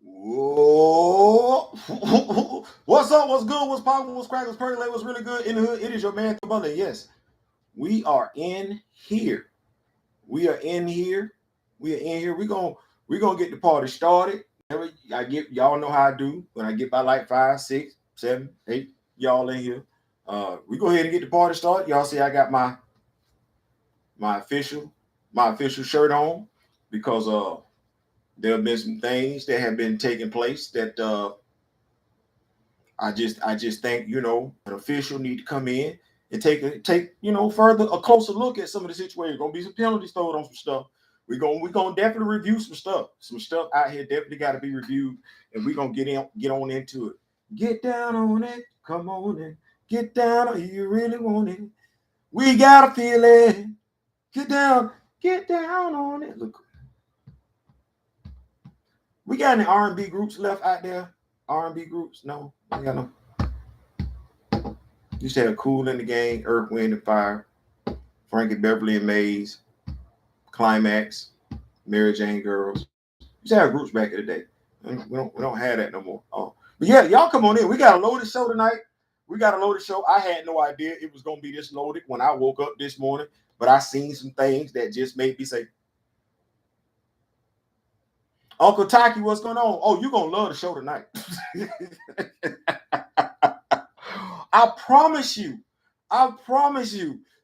Whoa. What's up? What's good? What's poppin'? What's crackin'? What's percolating? What's really good in the hood? It is your man, Brother. Yes, we are in here. We are in here. We are in here. We gonna get the party started. I get y'all know how I do when I get by like 5, 6, 7, 8 y'all in here. We go ahead and get the party started. Y'all see I got my official my official shirt on because there have been some things that have been taking place that I just think an official need to come in and take further a closer look at some of the situations. Gonna be some penalties thrown on some stuff. We're gonna definitely review some stuff. Some stuff out here definitely got to be reviewed, and we're gonna get on into it. Get down on it, come on and get down on it. You really want it. We gotta feel it. Get down on it. Look, we got any R&B groups left out there? R&B groups? No, we got no. Used to have Cool in the Gang, Earth, Wind, and Fire, Frankie Beverly and Maze, Climax, Mary Jane Girls. Used to have groups back in the day. We don't have that no more. But yeah, y'all come on in. We got a loaded show tonight. We got a loaded show. I had no idea it was gonna be this loaded when I woke up this morning, but I seen some things that just made me say, Uncle Taki, what's going on? Oh, you're gonna love the show tonight. I promise you,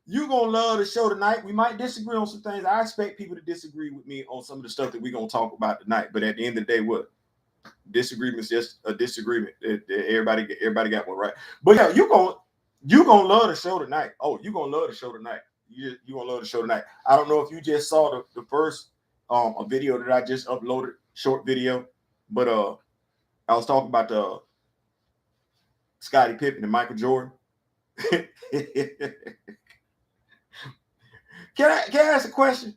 you're gonna love the show tonight. We might disagree on some things. I expect people to disagree with me on some of the stuff that we're gonna talk about tonight. But at the end of the day, what? Disagreement is just a disagreement. Everybody got one, right? But yeah, you gonna love the show tonight. Oh, you're gonna love the show tonight. You gonna love the show tonight. I don't know if you just saw the first a video that I just uploaded, short video, but I was talking about the Scottie Pippen and Michael Jordan. can I ask a question?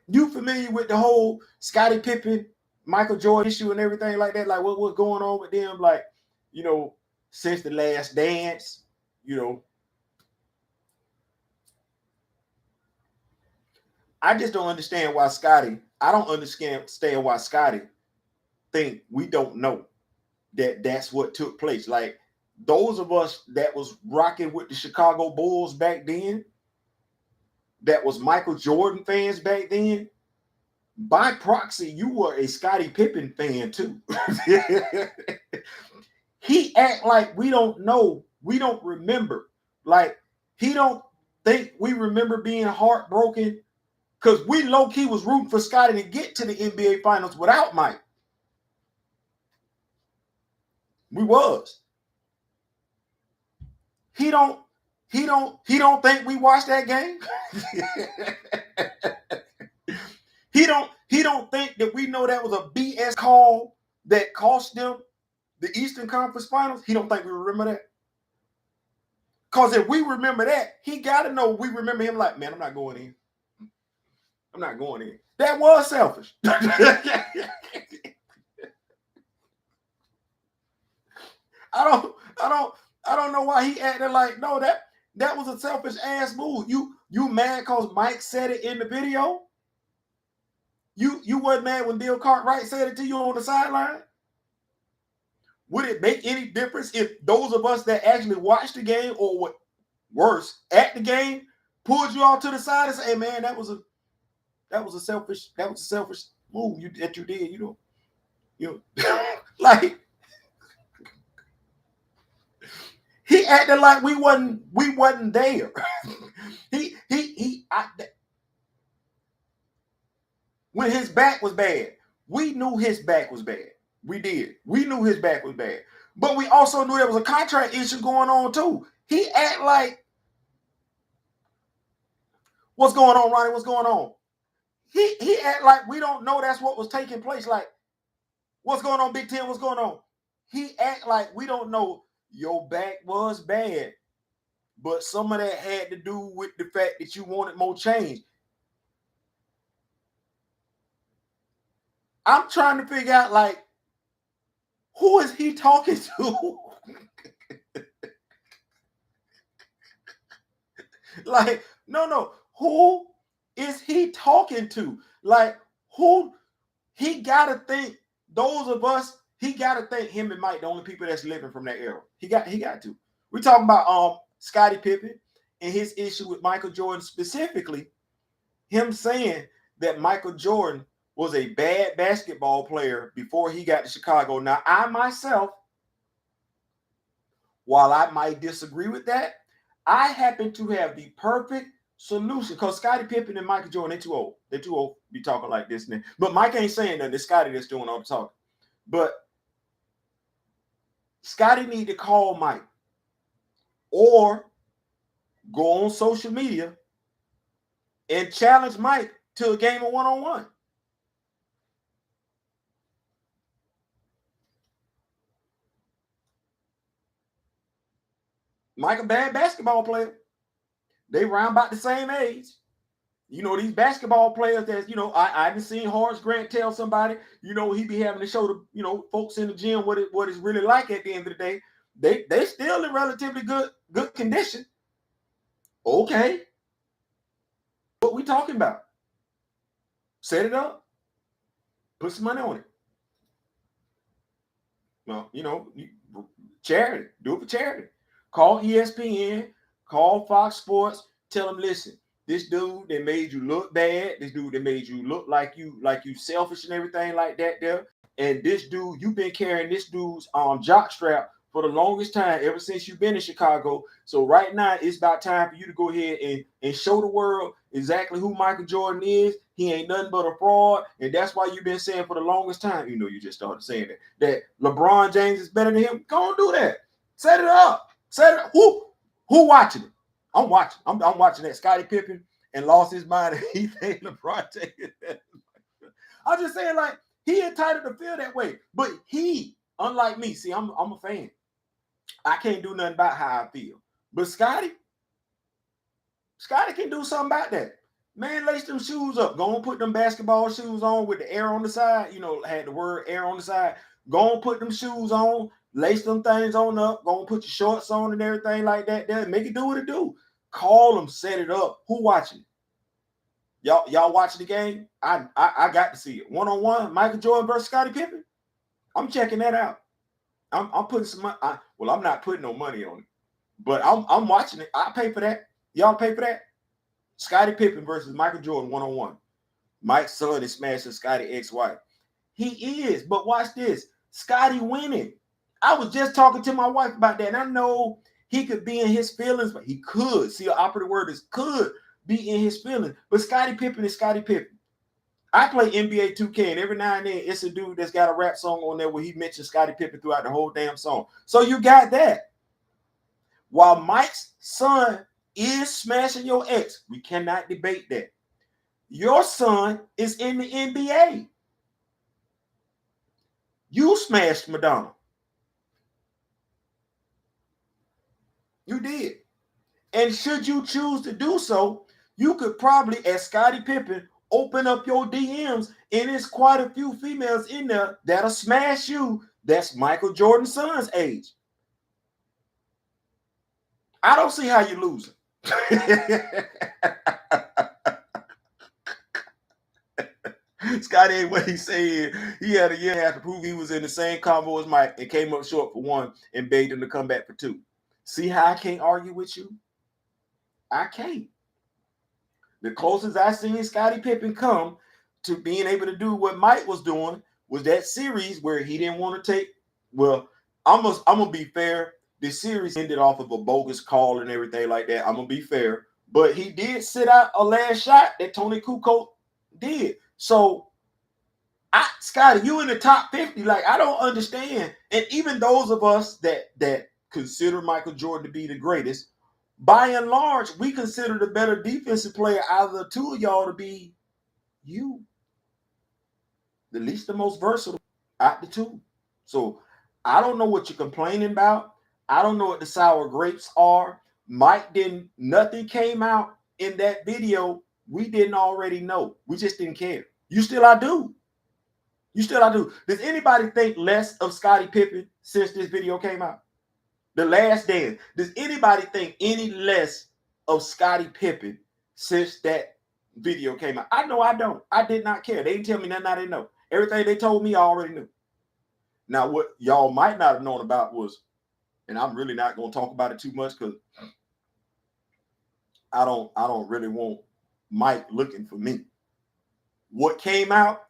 You familiar with the whole Scottie Pippen, Michael Jordan issue and everything like that? Like what's going on with them? Like, since the last dance, I just don't understand why Scottie. I don't understand why Scottie think we don't know that that's what took place. Like those of us that was rocking with the Chicago Bulls back then, that was Michael Jordan fans back then. By proxy, you were a Scottie Pippen fan too. He act like we don't know, we don't remember. Like he don't think we remember being heartbroken because we low-key was rooting for Scottie to get to the NBA Finals without Mike. We was. He don't think we watched that game. He don't think that we know that was a BS call that cost them the Eastern Conference Finals. He don't think we remember that. Because if we remember that, he got to know we remember him like, man, I'm not going in. I'm not going in. That was selfish. I don't know why he acted like, no, that was a selfish ass move. You mad because Mike said it in the video? You weren't mad when Bill Cartwright said it to you on the sideline? Would it make any difference if those of us that actually watched the game, or what worse, at the game, pulled you all to the side and say, hey man, that was a selfish move that you did, like he acted like we wasn't there. When his back was bad, we knew his back was bad. We did. We knew his back was bad. But we also knew there was a contract issue going on too. He act like, what's going on, Ronnie? What's going on? He act like we don't know that's what was taking place. Like, what's going on, Big Ten? What's going on? He act like we don't know your back was bad. But some of that had to do with the fact that you wanted more change. I'm trying to figure out, like, who is he talking to? Like, no. Who is he talking to? Like, who? He got to think those of us, he got to think him and Mike the only people that's living from that era. He got to. We're talking about Scottie Pippen and his issue with Michael Jordan, specifically him saying that Michael Jordan was a bad basketball player before he got to Chicago. Now, I myself, while I might disagree with that, I happen to have the perfect solution, because Scottie Pippen and Michael Jordan, they're too old. They're too old to be talking like this. But Mike ain't saying that. It's Scottie that's doing all the talking. But Scottie need to call Mike or go on social media and challenge Mike to a game of one-on-one. Mike a bad basketball player. They round about the same age. You know, these basketball players that, you know, I done seen Horace Grant tell somebody, you know, he be having to show the, you know, folks in the gym what it's really like at the end of the day. They still in relatively good condition. Okay. What we talking about? Set it up. Put some money on it. Well, you know, charity. Do it for charity. Call ESPN, call Fox Sports, tell them, listen, this dude that made you look bad, this dude that made you look like you selfish and everything like that there. And this dude, you've been carrying this dude's jock strap for the longest time, ever since you've been in Chicago. So right now, it's about time for you to go ahead and show the world exactly who Michael Jordan is. He ain't nothing but a fraud. And that's why you've been saying for the longest time, you know, you just started saying that LeBron James is better than him. Go and do that. Set it up. Set it up. Who watching it? I'm watching. I'm watching that. Scottie Pippen and lost his mind and he think LeBron James. I'm just saying, like, he entitled to feel that way. But he, unlike me, see, I'm a fan. I can't do nothing about how I feel. But Scottie can do something about that. Man, lace them shoes up. Go and put them basketball shoes on with the air on the side. You know, had the word air on the side. Go and put them shoes on. Lace them things on up. Go and put your shorts on and everything like that. There, make it do what it do. Call them, set it up. Who watching? Y'all watching the game? I got to see it. One-on-one, Michael Jordan versus Scottie Pippen. I'm checking that out. I'm putting some money. Well, I'm not putting no money on it, but I'm watching it. I pay for that. Y'all pay for that? Scottie Pippen versus Michael Jordan one-on-one. Mike's son is smashing Scottie ex-wife. He is, but watch this. Scottie winning. I was just talking to my wife about that, and I know he could be in his feelings, but he could. See, the operative word is could be in his feelings. But Scottie Pippen is Scottie Pippen. I play NBA 2K, and every now and then it's a dude that's got a rap song on there where he mentions Scottie Pippen throughout the whole damn song. So you got that. While Mike's son is smashing your ex, we cannot debate that. Your son is in the NBA. You smashed Madonna. You did. And should you choose to do so, you could probably, as Scottie Pippen, open up your DMs, and there's quite a few females in there that'll smash you. That's Michael Jordan's son's age. I don't see how you're losing. Scottie ain't what he said. He had a year and a half to prove he was in the same convo as Mike and came up short for one and begged him to come back for two. See how I can't argue with you? I can't. The closest I seen Scottie Pippen come to being able to do what Mike was doing was that series where he didn't want to take. Well, I'm gonna be fair. The series ended off of a bogus call and everything like that. I'm gonna be fair, but he did sit out a last shot that Tony Kukoc did. So, Scottie, you in the top 50? Like, I don't understand. And even those of us that consider Michael Jordan to be the greatest, by and large, we consider the better defensive player out of the two of y'all to be you. The least, the most versatile out the two. So I don't know what you're complaining about. I don't know what the sour grapes are. Mike didn't, nothing came out in that video we didn't already know. We just didn't care. You still I do. You still I do. Does anybody think less of Scottie Pippen since this video came out? The Last Dance. Does anybody think any less of Scottie Pippen since that video came out? I know I don't. I did not care. They didn't tell me nothing I didn't know. Everything they told me, I already knew. Now, what y'all might not have known about was, and I'm really not going to talk about it too much because I don't really want Mike looking for me. What came out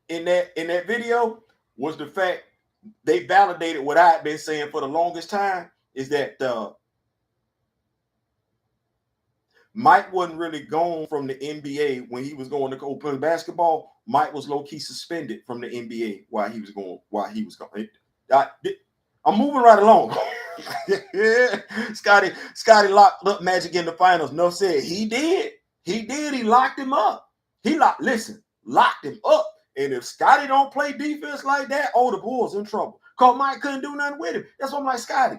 in that video was the fact they validated what I had been saying for the longest time, is that Mike wasn't really gone from the NBA when he was going to go play basketball. Mike was low-key suspended from the NBA while he was going. I'm moving right along. Scotty locked up Magic in the finals. No said he did. He did. He locked him up. Locked him up. And if Scotty don't play defense like that, oh, the Bulls in trouble. Cause Mike couldn't do nothing with him. That's why I'm like, Scotty,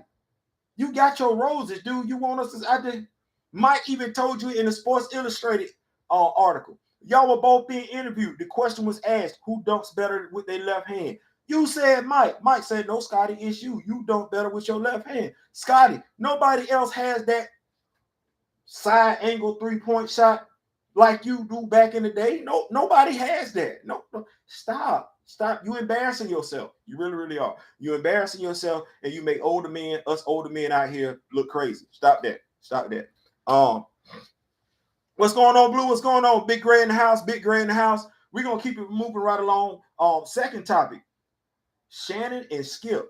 you got your roses, dude. You want us to? I did. Mike even told you in the Sports Illustrated article. Y'all were both being interviewed. The question was asked, who dunks better with their left hand? You said Mike. Mike said, no, Scotty, it's you. You dunk better with your left hand. Scotty, nobody else has that side angle three-point shot like you do back in the day. No, nobody has that. No, stop. You embarrassing yourself. You really, really are. You embarrassing yourself, and you make us older men out here look crazy. Stop that. What's going on, Blue? What's going on? Big Gray in the house. We're gonna keep it moving right along. Second topic: Shannon and Skip.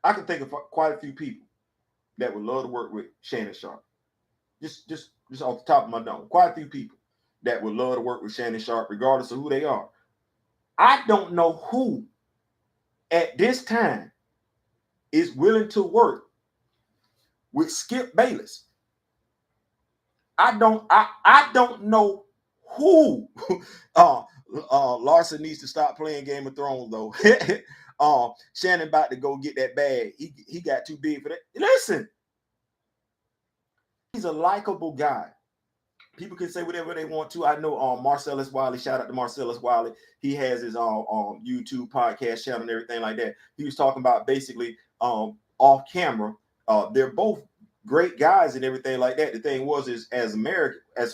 I can think of quite a few people that would love to work with Shannon Sharpe. Just off the top of my dome, quite a few people that would love to work with Shannon Sharpe, regardless of who they are. I don't know who at this time is willing to work with Skip Bayless. I don't know who. Larson needs to stop playing Game of Thrones though. Shannon about to go get that bag. He got too big for that. Listen, he's a likable guy. People can say whatever they want to. I know Marcellus Wiley, shout out to Marcellus Wiley. He has his YouTube podcast channel and everything like that. He was talking about basically off camera. They're both great guys and everything like that. The thing was, is as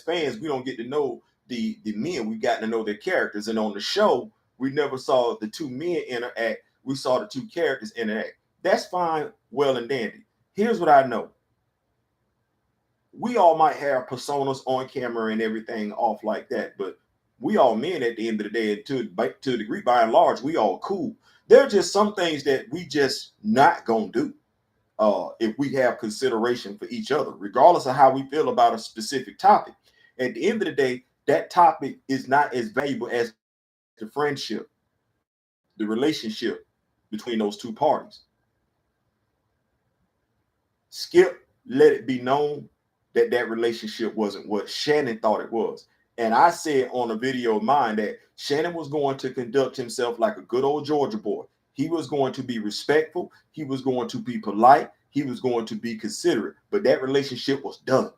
fans, we don't get to know the men. We've gotten to know their characters. And on the show, we never saw the two men interact. We saw the two characters interact. That's fine, well and dandy. Here's what I know. We all might have personas on camera and everything off like that, but we all men at the end of the day, and to a degree, by and large, we all cool. There are just some things that we just not gonna do if we have consideration for each other, regardless of how we feel about a specific topic. At the end of the day, that topic is not as valuable as the friendship, the relationship between those two parties. Skip let it be known that relationship wasn't what Shannon thought it was. And I said on a video of mine that Shannon was going to conduct himself like a good old Georgia boy. He was going to be respectful. He was going to be polite. He was going to be considerate. But that relationship was done.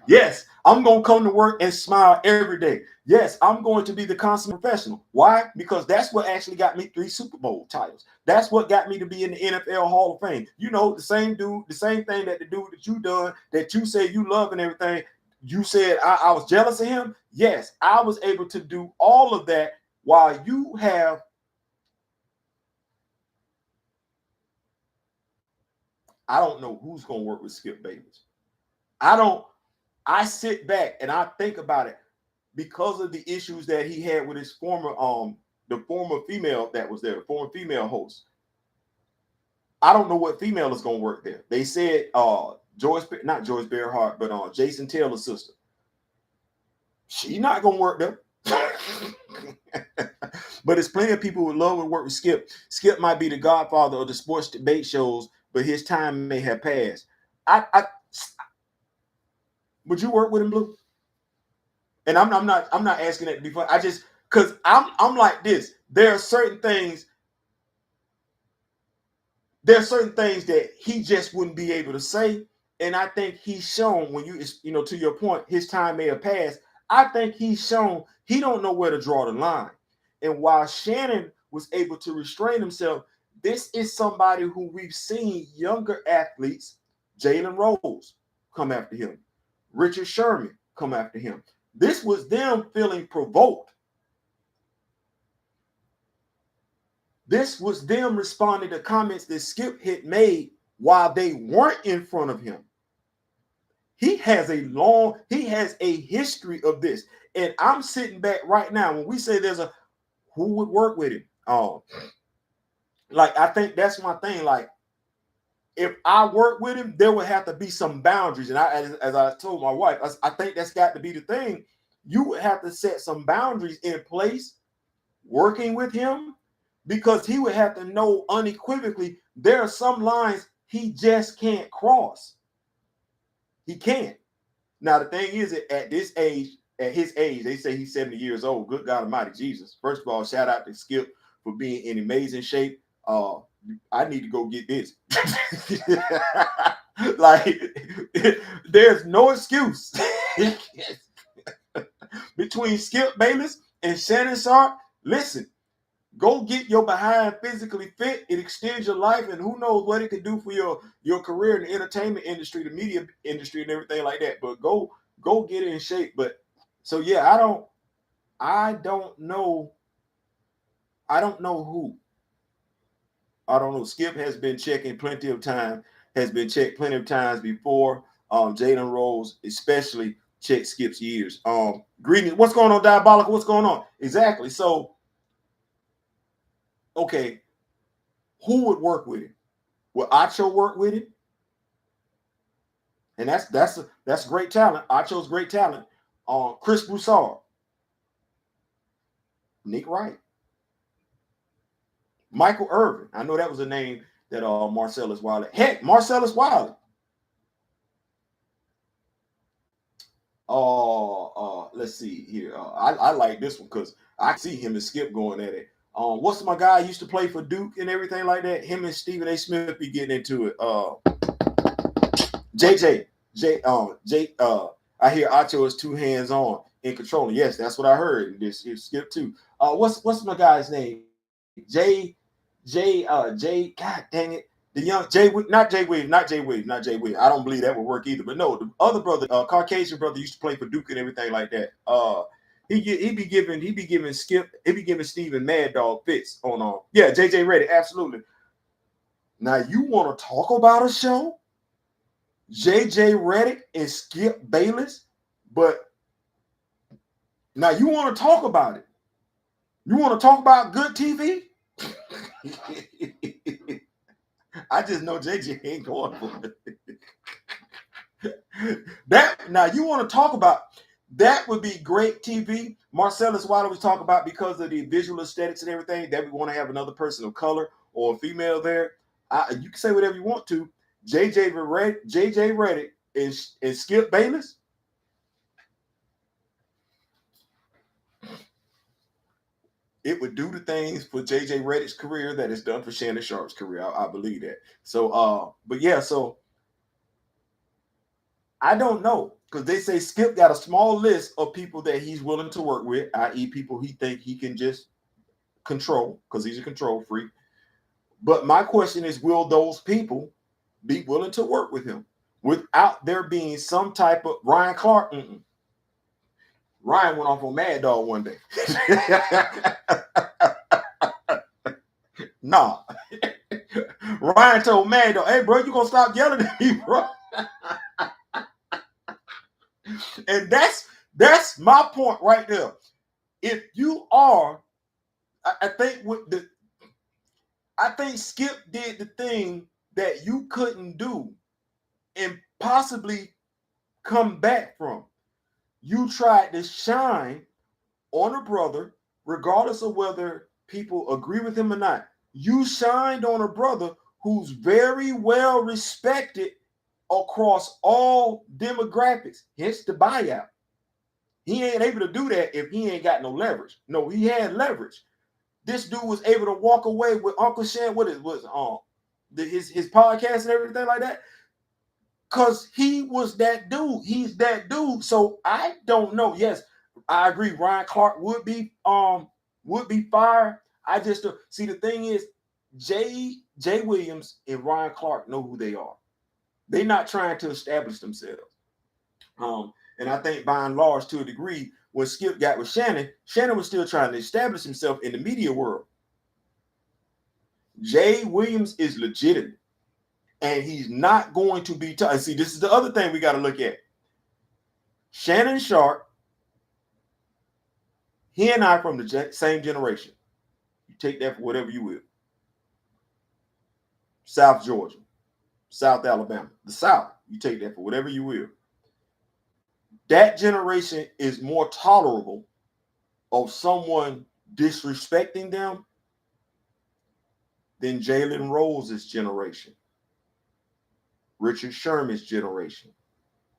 Yes, I'm going to come to work and smile every day. Yes, I'm going to be the consummate professional. Why? Because that's what actually got me 3 Super Bowl titles. That's what got me to be in the NFL Hall of Fame. You know, the same dude, the same thing that the dude that you done, that you say you love and everything, you said I was jealous of him. Yes, I was able to do all of that while you have. I don't know who's going to work with Skip Bayless. I sit back and I think about it because of the issues that he had with his former the former female that was there, the former female host. I don't know what female is going to work there. They said not Joyce Bearhart, but Jason Taylor's sister. She's not going to work there. But there's plenty of people who love to work with Skip. Skip might be the godfather of the sports debate shows, but his time may have passed. Would you work with him, Blue? And I'm not asking that to be fun. I just, because I'm like this. There are certain things that he just wouldn't be able to say. And I think he's shown, when to your point, his time may have passed. I think he's shown he don't know where to draw the line. And while Shannon was able to restrain himself, this is somebody who we've seen younger athletes, Jalen Rose, come after him. Richard Sherman come after him. This was them feeling provoked. This was them responding to comments that Skip had made while they weren't in front of him. He has a history of this. And I'm sitting back right now when we say there's a who would work with him. Like, I think that's my thing. Like, if I work with him, there would have to be some boundaries. And as I told my wife, I think that's got to be the thing. You would have to set some boundaries in place working with him, because he would have to know unequivocally there are some lines he just can't cross. He can't. Now, the thing is, at his age, they say he's 70 years old. Good God Almighty, Jesus. First of all, shout out to Skip for being in amazing shape. I need to go get this. Like, there's no excuse between Skip Bayless and Shannon Sharp. Listen, go get your behind physically fit. It extends your life, and who knows what it can do for your career in the entertainment industry, the media industry, and everything like that. But go get in shape. But so yeah, I don't know. I don't know who. I don't know. Skip has been checking plenty of time. Has been checked plenty of times before. Jalen Rose especially checked Skip's years. Greetings. What's going on, Diabolical? What's going on? Exactly. So, okay, who would work with him? Will Acho work with him? And that's great talent. Acho's great talent. Chris Broussard, Nick Wright, Michael Irvin. I know that was a name that Marcellus Wiley. Heck, Marcellus Wiley. Let's see here. I like this one because I see him and Skip going at it. What's my guy used to play for Duke and everything like that? Him and Stephen A. Smith be getting into it. JJ. I hear Acho is too hands on in controlling. Yes, that's what I heard. This Skip too. What's my guy's name? J. God dang it. The young not Jay Williams. I don't believe that would work either. But no, the other brother, Caucasian brother, used to play for Duke and everything like that. He be giving Steven Mad Dog fits on yeah, JJ Reddick, absolutely. Now you want to talk about a show? JJ Reddick and Skip Bayless, but now you want to talk about it. You want to talk about good TV? I just know JJ ain't going for it. That now you want to talk about that would be great TV. Marcellus Wiley was talking about because of the visual aesthetics and everything that we want to have another person of color or a female there. You can say whatever you want to. JJ Reddick and Skip Bayless. It would do the things for JJ Reddick's career that it's done for Shannon Sharp's career. I believe that. So, but yeah, so I don't know because they say Skip got a small list of people that he's willing to work with, i.e., people he think he can just control because he's a control freak. But my question is, will those people be willing to work with him without there being some type of Ryan Clark? Ryan went off on Mad Dog one day. Nah. Ryan told Mad Dog, hey, bro, you gonna stop yelling at me, bro? And that's my point right there. If you are, I think Skip did the thing that you couldn't do and possibly come back from. You tried to shine on a brother, regardless of whether people agree with him or not. You shined on a brother who's very well respected across all demographics, hence the buyout. He ain't able to do that if he ain't got no leverage. No, he had leverage. This dude was able to walk away with Uncle Shan, his podcast and everything like that. Because he was that dude. He's that dude. So I don't know. Yes, I agree. Ryan Clark would be fired. I just see the thing is Jay Williams and Ryan Clark know who they are. They're not trying to establish themselves. And I think by and large, to a degree, when Skip got with Shannon, Shannon was still trying to establish himself in the media world. Jay Williams is legitimate, and he's not going to be tough. See, this is the other thing we got to look at. Shannon Sharp, he and I from the same generation. You take that for whatever you will. South Georgia, South Alabama, the South, you take that for whatever you will. That generation is more tolerable of someone disrespecting them than Jalen Rose's generation, Richard Sherman's generation,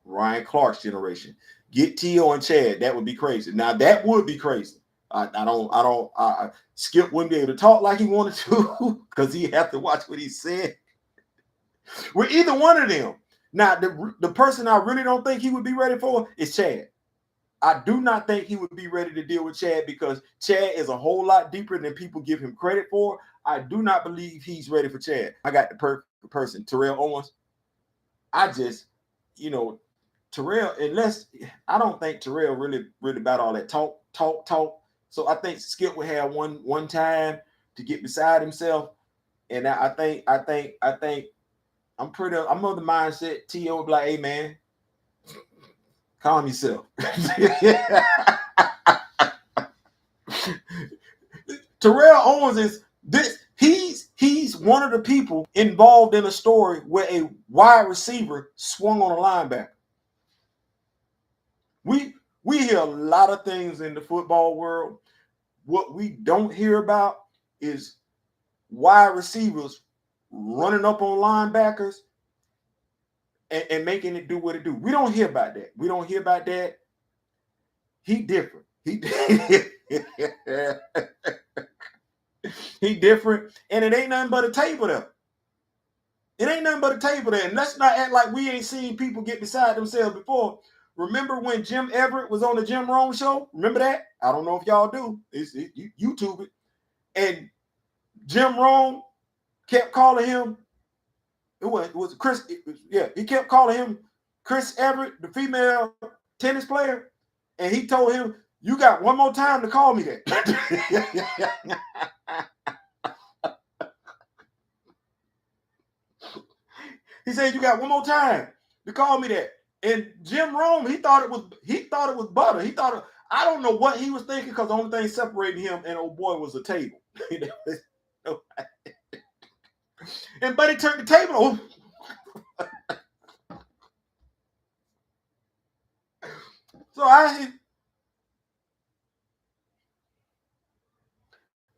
Ryan Clark's generation. Get T.O. and Chad, that would be crazy. Now that would be crazy. Skip wouldn't be able to talk like he wanted to because he'd have to watch what he said. With either one of them. Now, the person I really don't think he would be ready for is Chad. I do not think he would be ready to deal with Chad because Chad is a whole lot deeper than people give him credit for. I do not believe he's ready for Chad. I got the perfect person, Terrell Owens. I just, Terrell, unless I don't think Terrell really about all that talk. So I think Skip would have one time to get beside himself. And I think I'm of the mindset T.O. would be like, hey man, calm yourself. Terrell Owens is this. He's one of the people involved in a story where a wide receiver swung on a linebacker. We hear a lot of things in the football world. What we don't hear about is wide receivers running up on linebackers and making it do what it do. We don't hear about that. He different. He different. And it ain't nothing but a table there. And let's not act like we ain't seen people get beside themselves before. Remember when Jim Everett was on the Jim Rome show? Remember that? I don't know if y'all do. You YouTube it. And Jim Rome kept calling him, it was Chris, he kept calling him Chris Everett, the female tennis player. And he told him, you got one more time to call me that. He said, you got one more time to call me that. And Jim Rome, he thought it was butter. I don't know what he was thinking because the only thing separating him and old boy was the table. And Buddy turned the table over. So I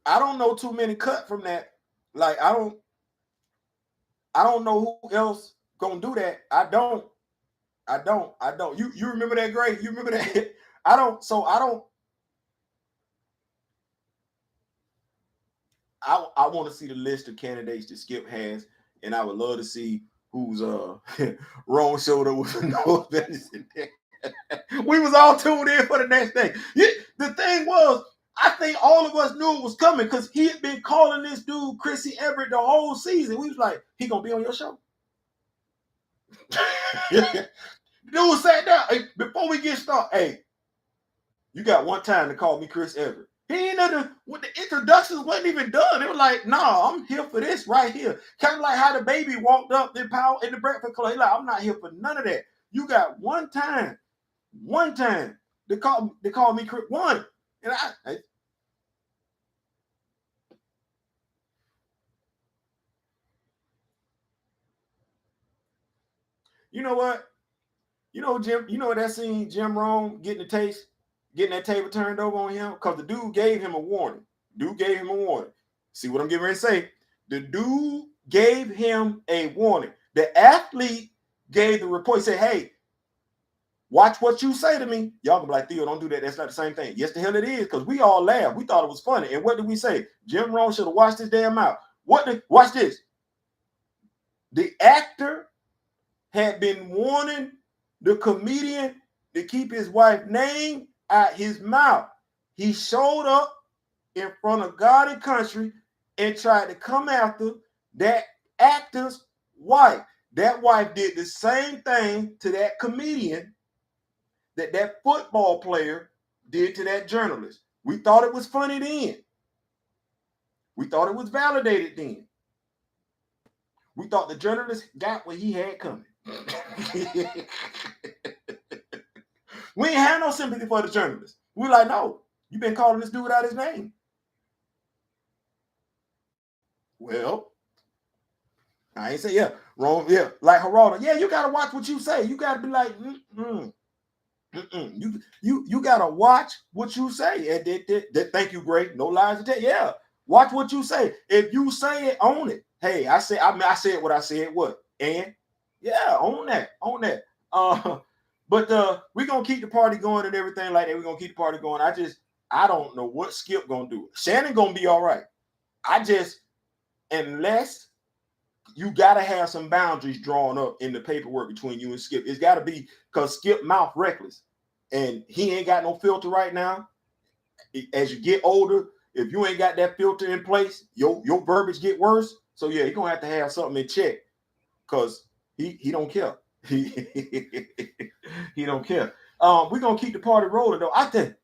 don't know too many cut from that. Like I don't know who else gonna do that. I don't. You remember that, Gray? You remember that? I want to see the list of candidates that Skip has, and I would love to see who's wrong shoulder with no venison. We was all tuned in for the next thing. The thing was, I think all of us knew it was coming because he had been calling this dude Chrissy Everett the whole season. We was like, he gonna be on your show? Dude sat down. Hey, before we get started, hey, you got one time to call me Chris Everett. He ain't nothing. With the introductions wasn't even done. It was like, nah, I'm here for this right here. Kind of like how the baby walked up in the Breakfast Club. He's like, I'm not here for none of that. You got one time to call me Chris. One, and you know what? Jim, that scene, Jim Rome getting that table turned over on him because the dude gave him a warning. See what I'm getting ready to say? The dude gave him a warning. The athlete gave the report. He said, hey, watch what you say to me. Y'all gonna be like, Theo, don't do that. That's not the same thing. Yes, the hell it is, because we all laughed. We thought it was funny. And what did we say? Jim Rome should have watched his damn mouth. Watch this. The actor had been warning the comedian to keep his wife's name out his mouth. He showed up in front of God and country and tried to come after that actor's wife. That wife did the same thing to that comedian that football player did to that journalist. We thought it was funny then. We thought it was validated then. We thought the journalist got what he had coming. We ain't had no sympathy for the journalist. We like, no, you've been calling this dude out his name. Well, I ain't say, yeah, wrong, yeah, like Geraldo. Yeah, you gotta watch what you say. You gotta be like, You gotta watch what you say. And thank you, Gray. No lies to tell. Yeah, watch what you say. If you say it, own it. Hey, I said what I said. What? And yeah, own that. But we're gonna keep the party going and everything like that. We're gonna keep the party going. I don't know what Skip gonna do. Shannon gonna be all right. Unless you gotta have some boundaries drawn up in the paperwork between you and Skip. It's gotta be because Skip mouth reckless. And he ain't got no filter right now. As you get older, if you ain't got that filter in place, your verbiage get worse. So yeah, you're gonna have something in check because he don't care. He don't care. We're gonna keep the party rolling though. I think.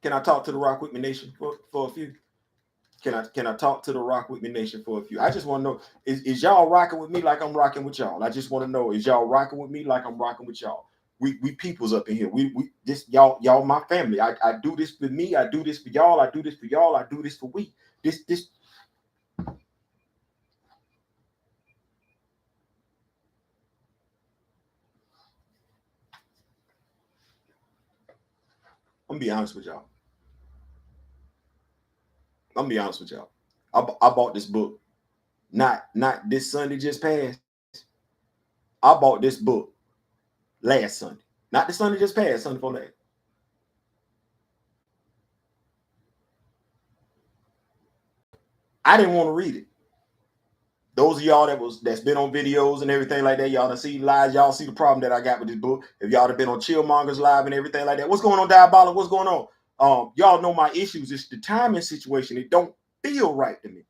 Can I talk to the Rock With Me Nation for a few? Can I talk to the Rock With Me Nation for a few? I just want to know, is y'all rocking with me like I'm rocking with y'all? I just want to know, is y'all rocking with me like I'm rocking with y'all? We peoples up in here. We this y'all my family. I do this for me. I do this for y'all. I do this for y'all. I do this for we. This I'm gonna be honest with y'all. I'm gonna be honest with y'all. I bought this book. Not this Sunday just passed. I bought this book last Sunday. Not the Sunday just passed, Sunday before last. I didn't want to read it. Those of y'all that's been on videos and everything like that, y'all done see lives. Y'all see the problem that I got with this book. If y'all have been on Chillmongers Live and everything like that, what's going on, Diabolic? What's going on? Y'all know my issues. It's the timing situation. It don't feel right to me.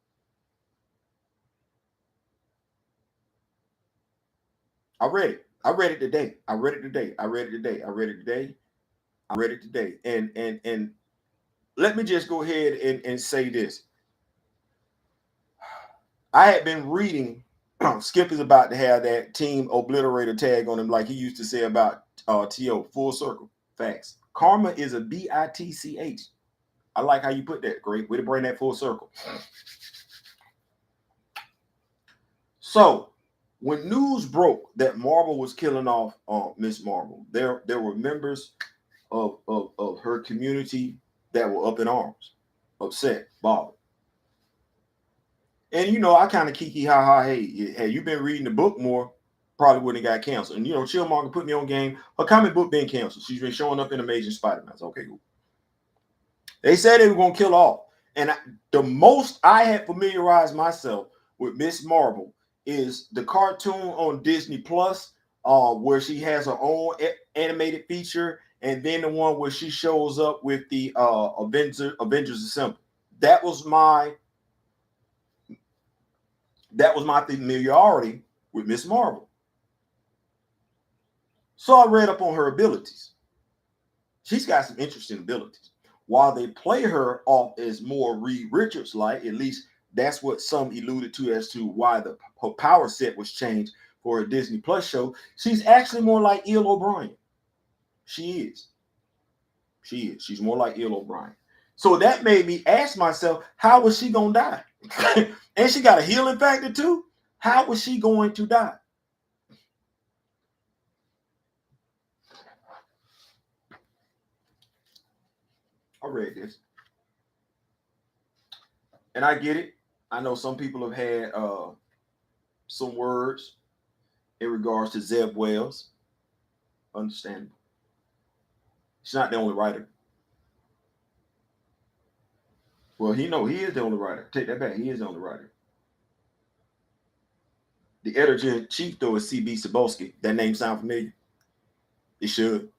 I read it. I read it today. I read it today. I read it today. I read it today. I read it today. And let me just go ahead and say this. I had been reading. Skip is about to have that team obliterator tag on him, like he used to say about T.O. Full circle. Facts. Karma is a B-I-T-C-H. I like how you put that. Great way to bring that full circle. So, when news broke that Marvel was killing off Ms.Marvel, there were members of her community that were up in arms, upset, bothered. And I kind of kiki ha ha. Hey, had you been reading the book more, probably wouldn't have got canceled. And Chillmonger put me on game. Her comic book been canceled. She's been showing up in Amazing Spider-Man. Okay, cool. They said they were gonna kill off. And the most I had familiarized myself with Ms.Marvel is the cartoon on Disney Plus, where she has her own animated feature, and then the one where she shows up with the Avengers Assemble. That was my familiarity with Ms.Marvel. So I read up on her abilities. She's got some interesting abilities. While they play her off as more Reed Richards like, at least that's what some alluded to as to why her power set was changed for a Disney Plus show. She's actually more like Il O'Brien. She is. She's more like Il O'Brien. So that made me ask myself, how was she gonna die? And she got a healing factor too. How was she going to die? I read this, and I get it. I know some people have had some words in regards to Zeb Wells. Understandable. She's not the only writer. Well, he is the only writer. Take that back. He is the only writer. The editor-in-chief, though, is C.B. Cebulski. That name sound familiar? It should.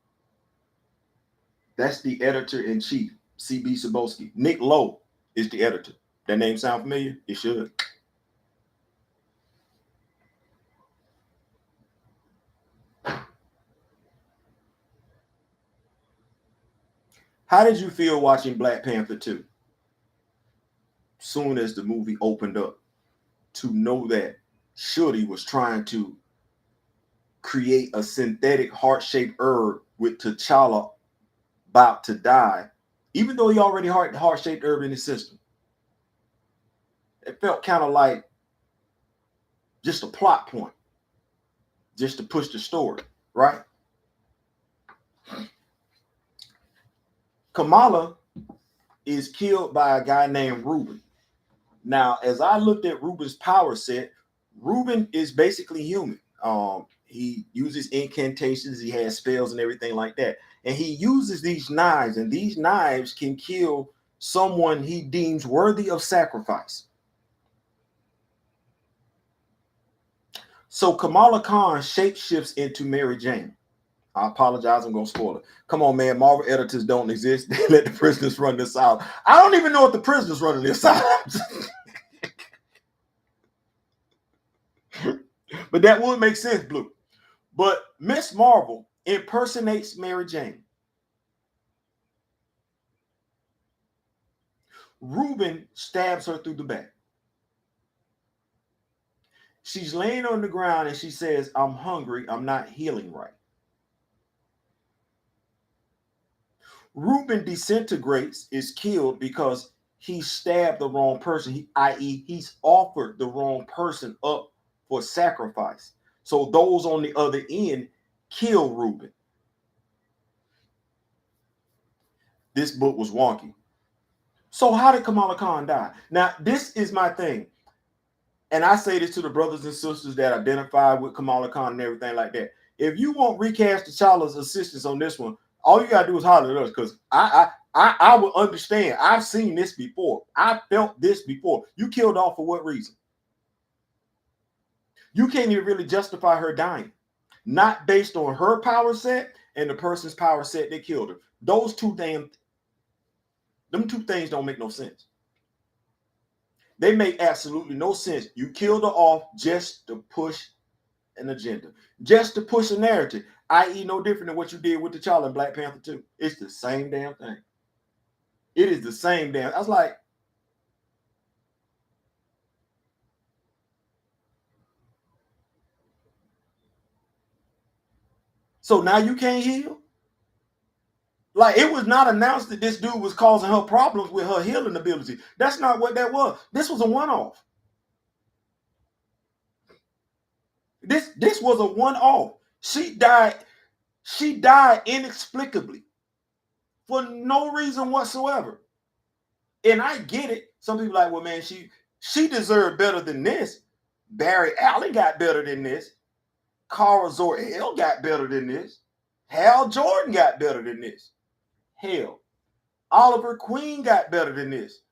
That's the editor-in-chief, C.B. Cebulski. Nick Lowe is the editor. That name sound familiar? It should. How did you feel watching Black Panther 2? Soon as the movie opened up, to know that Shuri was trying to create a synthetic heart-shaped herb with T'Challa about to die, even though he already had heart-shaped herb in his system. It felt kind of like just a plot point, just to push the story, right? Kamala is killed by a guy named Ruben. Now, as I looked at Ruben's power set, Ruben is basically human. He uses incantations, he has spells and everything like that. And he uses these knives, and these knives can kill someone he deems worthy of sacrifice. So Kamala Khan shapeshifts into Mary Jane. I apologize, I'm going to spoil it. Come on, man. Marvel editors don't exist. They let the prisoners run this out. I don't even know if the prisoners running this out. But that would make sense, Blue. But Ms.Marvel impersonates Mary Jane. Ruben stabs her through the back. She's laying on the ground and she says, "I'm hungry. I'm not healing right." Ruben disintegrates, is killed because he stabbed the wrong person, i.e., he's offered the wrong person up for sacrifice. So those on the other end kill Ruben. This book was wonky. So how did Kamala Khan die? Now, this is my thing. And I say this to the brothers and sisters that identify with Kamala Khan and everything like that. If you want recast T'Challa's assistance on this one, all you gotta do is holler at us, because I will understand. I've seen this before. I felt this before. You killed off for what reason? You can't even really justify her dying, not based on her power set and the person's power set that killed her. Those two things don't make no sense. They make absolutely no sense. You killed her off just to push an agenda, just to push a narrative, i.e., no different than what you did with T'Challa in Black Panther 2. It's the same damn thing. It is the same damn. I was like, so now you can't heal? Like, it was not announced that this dude was causing her problems with her healing ability. That's not what that was. This was a one-off. This was a one-off. She died inexplicably for no reason whatsoever. And I get it. Some people are like, well, man, she deserved better than this. Barry Allen got better than this. Kara Zor-El got better than this. Hal Jordan got better than this. Hell, Oliver Queen got better than this.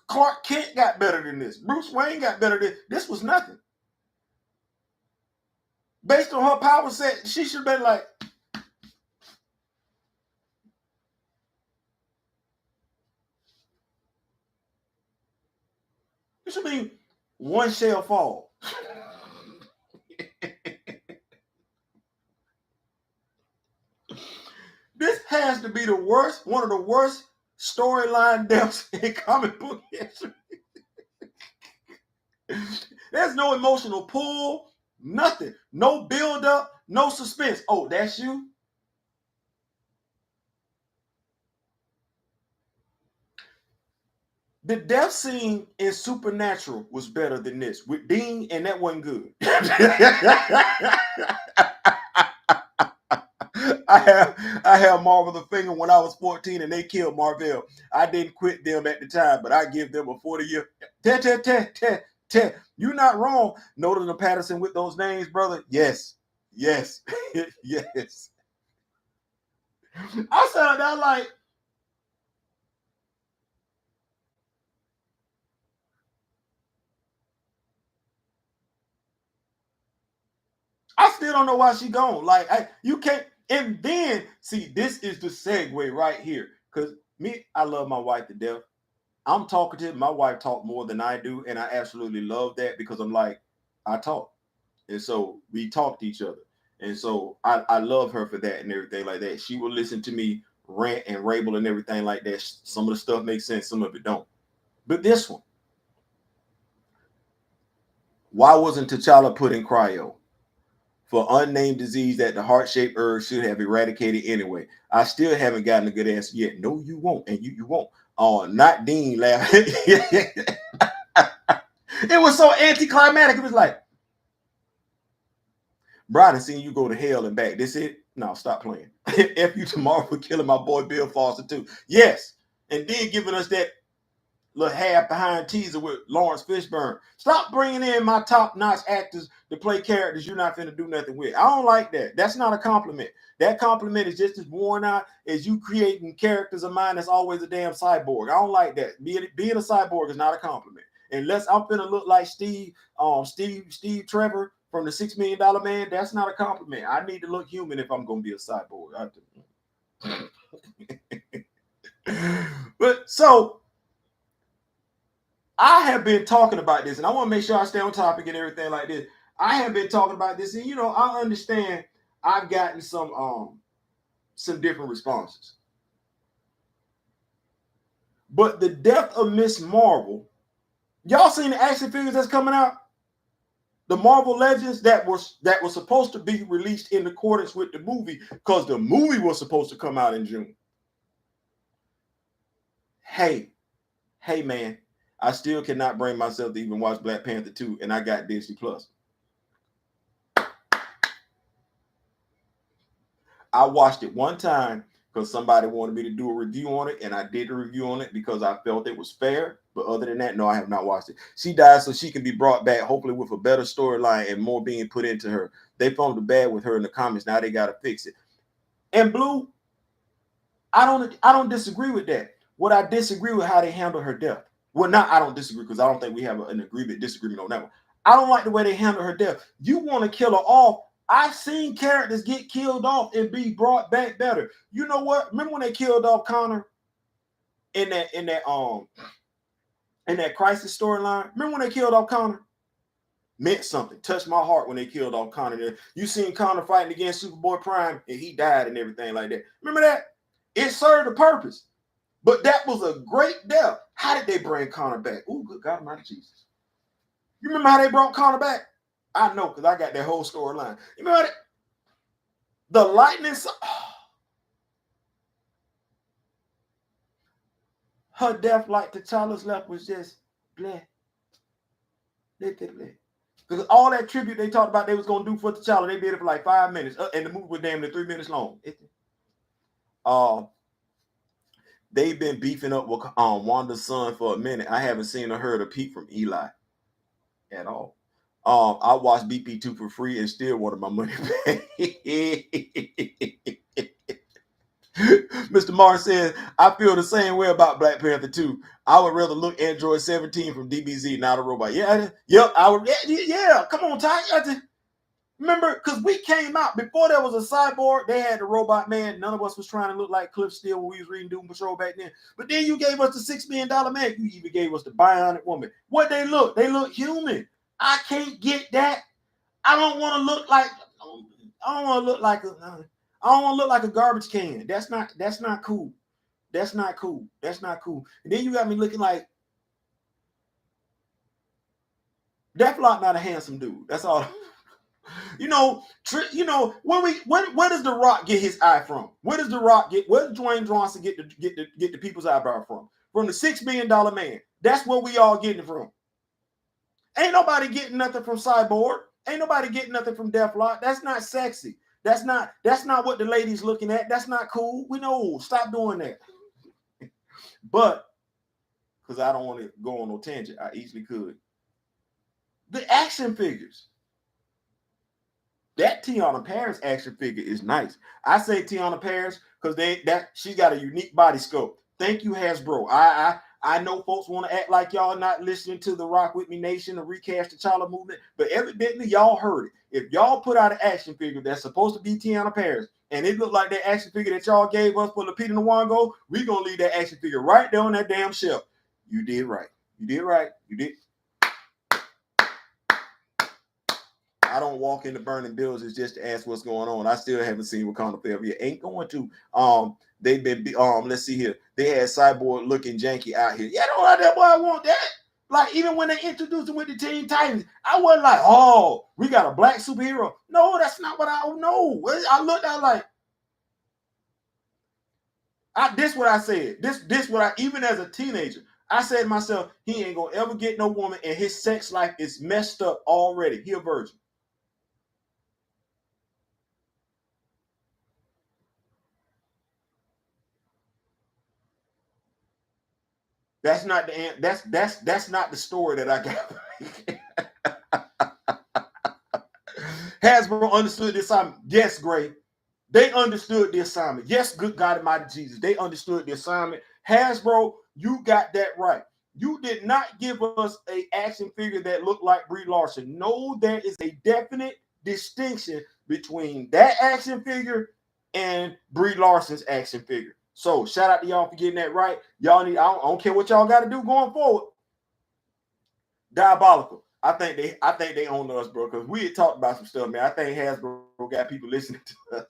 Clark Kent got better than this. Bruce Wayne got better than this. This was nothing. Based on her power set, she should have been like, it should be one shall fall. This has to be the worst, one of the worst storyline deaths in comic book history. There's no emotional pull, nothing. No build up, no suspense. Oh, that's you? The death scene in Supernatural was better than this with Dean, and that wasn't good. I have Marvel the Finger when I was 14 and they killed Marvel. I didn't quit them at the time, but I give them a 40-year. You're not wrong. Nolan and Patterson with those names, brother. Yes. Yes. Yes. I sound out like, I still don't know why she gone. Like, you can't. And then, see, this is the segue right here. Because I love my wife to death. I'm talkative. My wife talk more than I do. And I absolutely love that because I'm like, I talk. And so we talk to each other. And so I love her for that and everything like that. She will listen to me rant and rabble and everything like that. Some of the stuff makes sense, some of it don't. But this one, why wasn't T'Challa put in cryo? For unnamed disease that the heart-shaped herb should have eradicated anyway. I still haven't gotten a good answer yet. No, you won't, and you won't. Not Dean laughing. It was so anticlimactic. It was like, Brian, seen you go to hell and back. This it? No, stop playing. F you tomorrow for killing my boy Bill Foster too. Yes, and then giving us that little half behind teaser with Lawrence Fishburne. Stop bringing in my top-notch actors to play characters you're not finna do nothing with. I don't like that. That's not a compliment. That compliment is just as worn out as you creating characters of mine that's always a damn cyborg. I don't like that. Being a cyborg is not a compliment. Unless I'm finna look like Steve Trevor from the $6 Million Man, that's not a compliment. I need to look human if I'm gonna be a cyborg. But so I have been talking about this, and I want to make sure I stay on topic and everything like this. I have been talking about this, and I understand I've gotten some different responses. But the death of Ms.Marvel, y'all seen the action figures that's coming out? The Marvel Legends that was supposed to be released in accordance with the movie, because the movie was supposed to come out in June. Hey man, I still cannot bring myself to even watch Black Panther 2, and I got Disney Plus. I watched it one time because somebody wanted me to do a review on it, and I did a review on it because I felt it was fair. But other than that, no, I have not watched it. She died so she can be brought back, hopefully with a better storyline and more being put into her. They found the bad with her in the comics. Now they got to fix it. And Blue, I don't disagree with that. What I disagree with how they handle her death. Well, not I don't disagree because I don't think we have an disagreement on that one. I don't like the way they handle her death. You want to kill her off. I've seen characters get killed off and be brought back better. You know what? Remember when they killed off Connor in that Crisis storyline? Remember when they killed off Connor? Meant something. Touched my heart when they killed off Connor. You seen Connor fighting against Superboy Prime and he died and everything like that. Remember that? It served a purpose. But that was a great death. How did they bring Connor back? Oh, good God Almighty Jesus. You remember how they brought Connor back? I know, because I got that whole storyline. You remember that? The lightning. Her death, like T'Challa's left, was just bleh. Because all that tribute they talked about they was going to do for T'Challa, they did it for like 5 minutes. And the movie was damn near 3 minutes long. They've been beefing up with Wanda's son for a minute. I haven't seen or heard a peep from Eli at all. I watched BP2 for free and still wanted my money back. Mr. Martin says, I feel the same way about Black Panther 2. I would rather look Android 17 from DBZ, not a robot. Yeah, yep, I would. Yeah, come on, Ty. Remember, because we came out before there was a cyborg, they had the robot man. None of us was trying to look like Cliff Steele when we was reading Doom Patrol back then. But then you gave us the $6 million man. You even gave us the Bionic Woman. What they look? They look human. I can't get that. I don't want to look like. I don't want to look like a. I don't want to look like a garbage can. That's not cool. That's not cool. That's not cool. And then you got me looking like. Deathlock not a handsome dude. That's all. Where does The Rock get his eye from? Where does The Rock get? Where does Dwayne Johnson get the people's eyebrow from? From the $6 million man. That's where we all getting it from. Ain't nobody getting nothing from Cyborg. Ain't nobody getting nothing from Deathlock. That's not sexy. That's not what the ladies looking at. That's not cool. We know. Stop doing that. But because I don't want to go on no tangent, I easily could. The action figures. That Tiana Paris action figure is nice. I say Tiana Paris because she's got a unique body sculpt. Thank you, Hasbro. I know folks want to act like y'all not listening to the Rock With Me Nation, the Recast the Chala movement, but evidently y'all heard it. If y'all put out an action figure that's supposed to be Tiana Paris, and it looked like that action figure that y'all gave us for Lupita Nyong'o, we gonna leave that action figure right there on that damn shelf. You did right. You did right. You did. I don't walk into burning buildings just to ask what's going on. I still haven't seen Wakanda Forever yet. Ain't going to. They've been let's see here. They had Cyborg looking janky out here. Yeah, don't let that boy want that. Like, even when they introduced him with the Teen Titans, I wasn't like, oh, we got a black superhero. No, that's not what I know. I looked at like, this what I said. This what I, even as a teenager, I said to myself, he ain't gonna ever get no woman, and his sex life is messed up already. He a virgin. That's not the that's not the story that I got. Hasbro understood this assignment. Yes, Gray. They understood the assignment. Yes, good God Almighty Jesus. They understood the assignment. Hasbro, you got that right. You did not give us a action figure that looked like Brie Larson. No, there is a definite distinction between that action figure and Brie Larson's action figure. So shout out to y'all for getting that right. Y'all need, I don't care what y'all got to do going forward. Diabolical. I think they own us, bro, because we had talked about some stuff, man. I think Hasbro got people listening to us.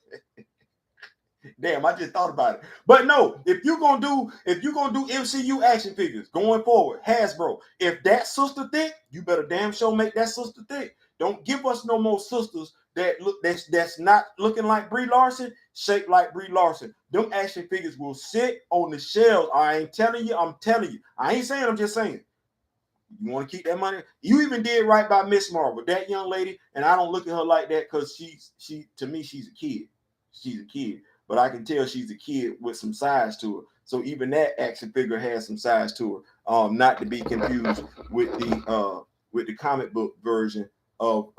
Damn, I just thought about it. But no, if you're gonna do MCU action figures going forward, Hasbro, if that sister thick, you better damn sure make that sister thick. Don't give us no more sisters that look that's not looking like Brie Larson, shaped like Brie Larson. Them action figures will sit on the shelves. I ain't telling you, I'm telling you. I ain't saying, I'm just saying. You want to keep that money? You even did right by Ms.Marvel, that young lady, and I don't look at her like that because she to me, she's a kid. She's a kid. But I can tell she's a kid with some size to her. So even that action figure has some size to her. Not to be confused with the comic book version of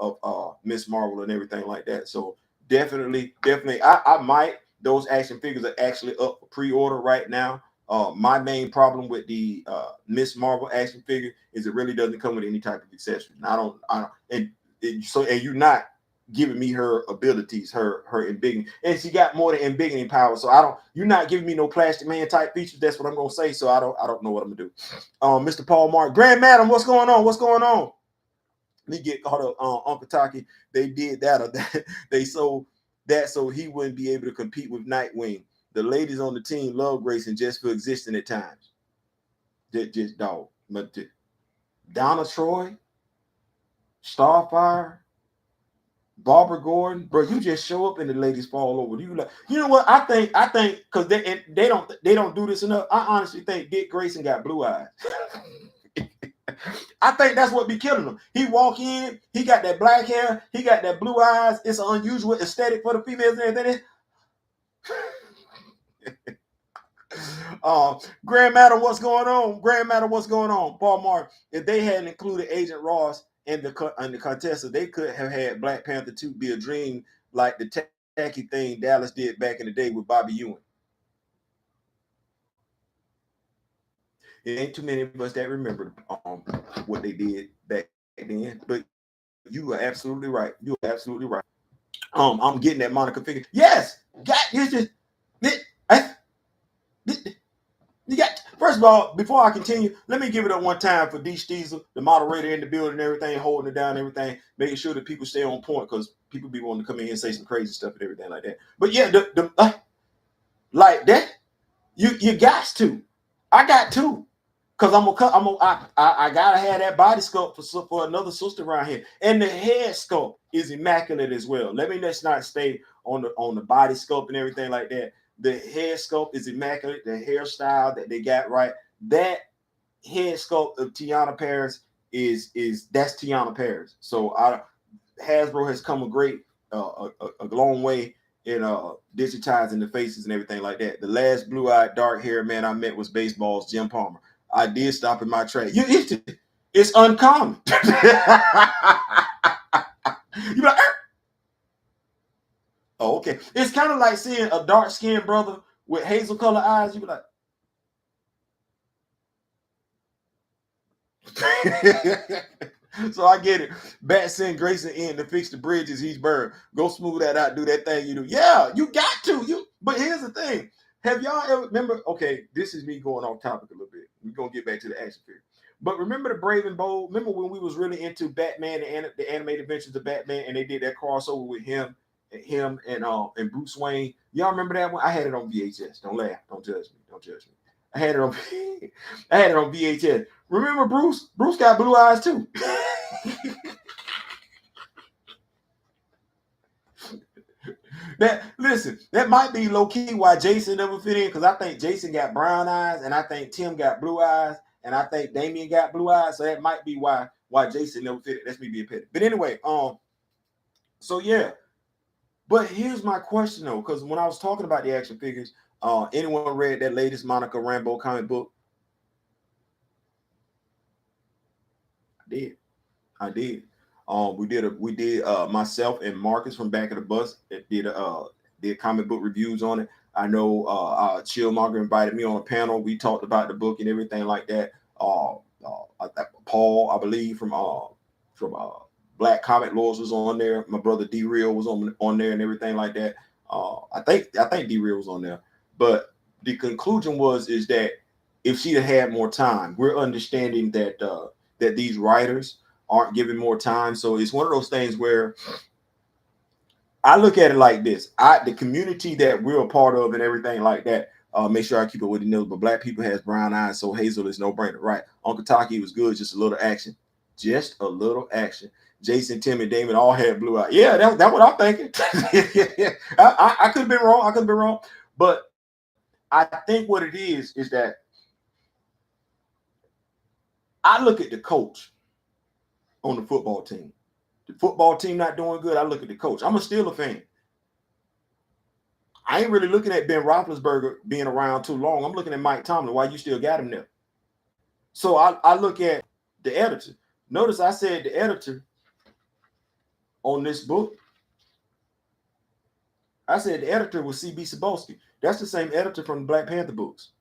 Ms.Marvel and everything like that. So definitely, I might. Those action figures are actually up for pre-order right now. My main problem with the Ms.Marvel action figure is it really doesn't come with any type of accessories. And you're not giving me her abilities, her embiggening, and she got more than embiggening power. So you're not giving me no Plastic Man type features. That's what I'm gonna say. So I don't know what I'm gonna do. Mr. Paul Mark, Grand Madam, what's going on? What's going on? Me get caught up on Uncle Taki. They did that or that. They sold that so he wouldn't be able to compete with Nightwing. The ladies on the team love Grayson just for existing at times. Just dog. But Donna Troy, Starfire, Barbara Gordon, bro, you just show up and the ladies fall over. You like, you know what? I think because they don't do this enough. I honestly think Dick Grayson got blue eyes. I think that's what be killing him. He walk in, he got that black hair, he got that blue eyes. It's an unusual aesthetic for the females and everything. Grand Matter, what's going on? Grand Matter, what's going on? Paul Mark, if they hadn't included Agent Ross in the contest, they could have had Black Panther 2 be a dream like the tacky thing Dallas did back in the day with Bobby Ewing. It ain't too many of us that remember what they did back then, but you are absolutely right. You are absolutely right. I'm getting that Monica figure. Yes, you got. First of all, before I continue, let me give it up one time for D. Steezel, the moderator in the building, and everything, holding it down, and everything, making sure that people stay on point because people be wanting to come in here and say some crazy stuff and everything like that. But yeah, like that, you got to. I got to. Cause I gotta have that body sculpt for another sister around here, and the head sculpt is immaculate as well. Let's not stay on the body sculpt and everything like that. The head sculpt is immaculate. The hairstyle that they got right, that head sculpt of Tiana Paris is that's Tiana Paris. So Hasbro has come a long way in digitizing the faces and everything like that. The last blue-eyed dark hair man I met was baseball's Jim Palmer. I did stop in my track. It's uncommon. You like, oh, okay. It's kind of like seeing a dark-skinned brother with hazel color eyes. You be like, So I get it. Bat send Grayson in to fix the bridges he's burned. Go smooth that out, do that thing you do. Yeah, you got to. But here's the thing. Have y'all ever remember? Okay, this is me going off topic a little bit. We're gonna get back to the action figure. But remember the Brave and Bold? Remember when we was really into Batman, the animated adventures of Batman, and they did that crossover with him and Bruce Wayne. Y'all remember that one? I had it on VHS. Don't laugh. Don't judge me. Don't judge me. I had it on I had it on VHS. Remember Bruce? Bruce got blue eyes too. That might be low key why Jason never fit in, because I think Jason got brown eyes, and I think Tim got blue eyes, and I think Damian got blue eyes. So that might be why Jason never fit in. That's me being petty. But anyway, so yeah. But here's my question though, because when I was talking about the action figures, anyone read that latest Monica Rambeau comic book? I did. We did myself and Marcus from Back of the Bus did comic book reviews on it. I know Chillmonger invited me on a panel. We talked about the book and everything like that. Paul, I believe, from Black Comic Lords was on there. My brother D Real was on there and everything like that. I think D Real was on there. But the conclusion is that if she'd have had more time, we're understanding that that these writers aren't given more time. So it's one of those things where I look at it like this. The community that we're a part of and everything like that, make sure I keep it with the news, but black people has brown eyes, so Hazel is no brainer, right? Uncle Taki was good, just a little action. Just a little action. Jason, Tim, and Damon all had blue eyes. Yeah, that's what I'm thinking. I could have been wrong. But I think what it is that I look at the coach on the football team. The football team not doing good, I look at the coach. I'm a Steelers fan. I ain't really looking at Ben Roethlisberger being around too long. I'm looking at Mike Tomlin. Why you still got him there? So I look at the editor. Notice I said the editor on this book. I said the editor was C.B. Cebulski. That's the same editor from the Black Panther books.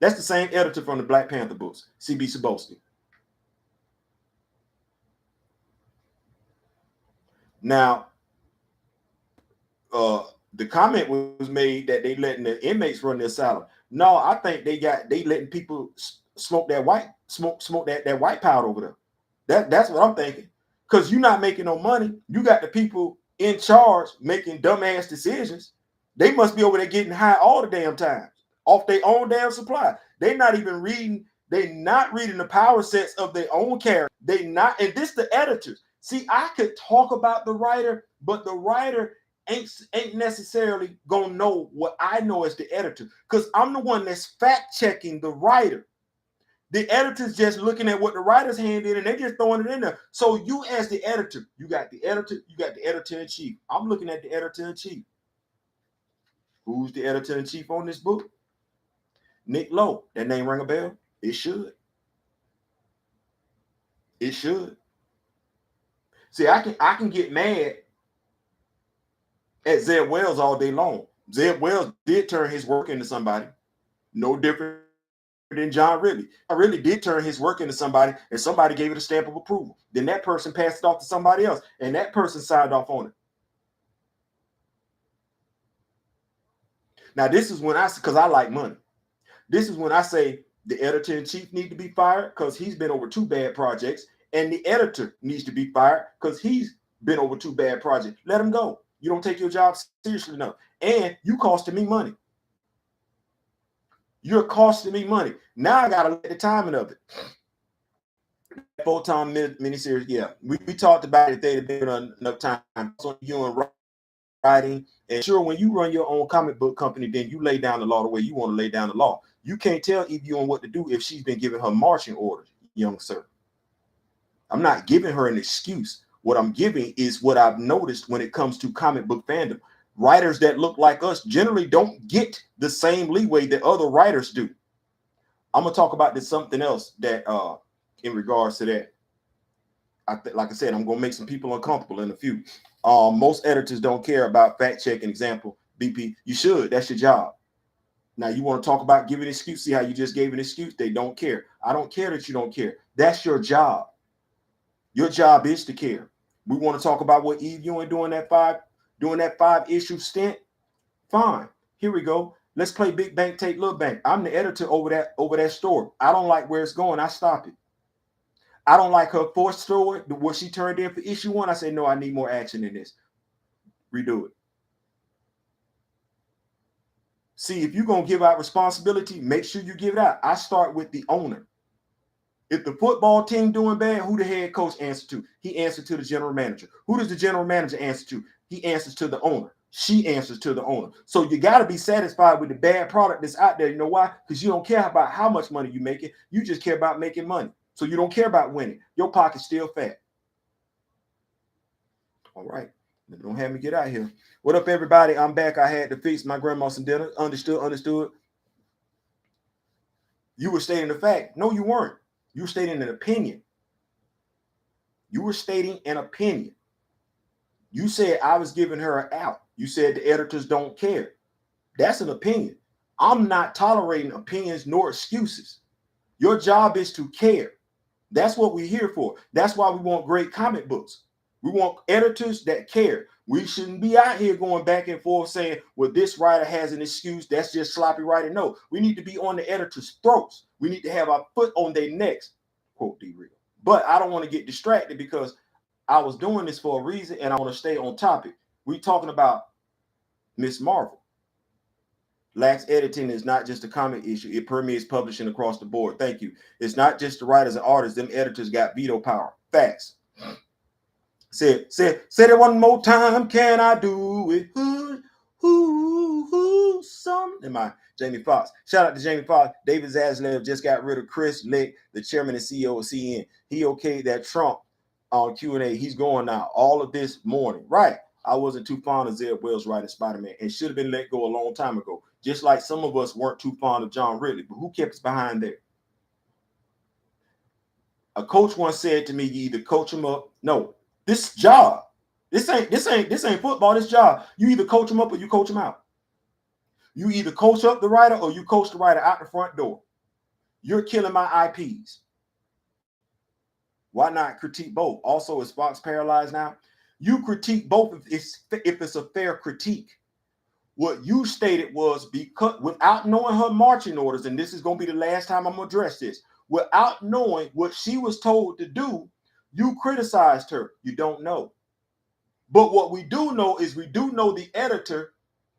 That's the same editor from the Black Panther books, C.B. Cebulski. Now, the comment was made that they letting the inmates run their asylum. No, I think they letting people smoke that white powder over there. That's what I'm thinking. Because you're not making no money. You got the people in charge making dumbass decisions. They must be over there getting high all the damn time off their own damn supply. They're not even reading. They're not reading the power sets of their own character. They not, and this the editors. See, I could talk about the writer, but the writer ain't necessarily gonna know what I know as the editor, because I'm the one that's fact checking the writer. The editor's just looking at what the writer's hand in and they're just throwing it in there. So you as the editor, you got the editor-in-chief. I'm looking at the editor-in-chief. Who's the editor-in-chief on this book? Nick Lowe. That name ring a bell? It should. It should. See, I can get mad at Zed Wells all day long. Zed Wells did turn his work into somebody. No different than John Ridley. John Ridley did turn his work into somebody, and somebody gave it a stamp of approval. Then that person passed it off to somebody else, and that person signed off on it. Now, this is when because I like money. This is when I say the editor-in-chief need to be fired because he's been over 2 bad projects, and the editor needs to be fired because he's been over 2 bad projects. Let him go. You don't take your job seriously enough, and you costing me money. You're costing me money. Now I gotta let the timing of it. Full-time miniseries, yeah. We talked about it. They'd been enough time. So you and writing, and sure, when you run your own comic book company, then you lay down the law the way you want to lay down the law. You can't tell Evie on what to do if she's been giving her marching orders, young sir. I'm not giving her an excuse. What I'm giving is what I've noticed when it comes to comic book fandom. Writers that look like us generally don't get the same leeway that other writers do. I'm gonna talk about this something else that in regards to that. Like I said, I'm gonna make some people uncomfortable in a few. Most editors don't care about fact checking. Example, BP, you should. That's your job. Now you want to talk about giving an excuse. See how you just gave an excuse? They don't care. I don't care that you don't care. That's your job. Your job is to care. We want to talk about what Eve Ewing doing that five issue stint. Fine. Here we go. Let's play big bank, take little bank. I'm the editor over that story. I don't like where it's going. I stop it. I don't like her fourth story, what she turned in for issue 1. I say, no, I need more action in this. Redo it. See, if you're going to give out responsibility, make sure you give it out. I start with the owner. If the football team doing bad, who the head coach answer to? He answers to the general manager. Who does the general manager answer to? He answers to the owner. She answers to the owner. So you got to be satisfied with the bad product that's out there. You know why? Because you don't care about how much money you make it. You just care about making money. So you don't care about winning. Your pocket's still fat. All right. Don't have me get out here. What up, everybody? I'm back. I had to fix my grandma some dinner. Understood. You were stating the fact. No, you weren't. You were stating an opinion. You said I was giving her an out. You said the editors don't care. That's an opinion. I'm not tolerating opinions nor excuses. Your job is to care. That's what we're here for. That's why we want great comic books. We want editors that care. We shouldn't be out here going back and forth saying, well, this writer has an excuse. That's just sloppy writing. No, we need to be on the editor's throats. We need to have our foot on their necks. Quote D-Real. But I don't want to get distracted because I was doing this for a reason and I want to stay on topic. We're talking about Ms.Marvel. Lax editing is not just a comic issue. It permeates publishing across the board. Thank you. It's not just the writers and artists. Them editors got veto power. Facts. Say it one more time. Can I do it? Am I Jamie Foxx? Shout out to Jamie Foxx. David Zaslav just got rid of Chris Lick, the chairman and CEO of CN. He okayed that Trump on Q&A. He's going now. All of this morning. Right. I wasn't too fond of Zeb Wells writing Spider-Man and should have been let go a long time ago. Just like some of us weren't too fond of John Ridley, but who kept us behind there? A coach once said to me, you either coach him up. No, this job. This ain't football, this job. You either coach him up or you coach him out. You either coach up the writer or you coach the writer out the front door. You're killing my IPs. Why not critique both? Also, is Fox paralyzed now? You critique both if it's a fair critique. What you stated was because without knowing her marching orders, and this is going to be the last time I'm going to address this, without knowing what she was told to do, you criticized her. You don't know. But what we do know is we do know the editor,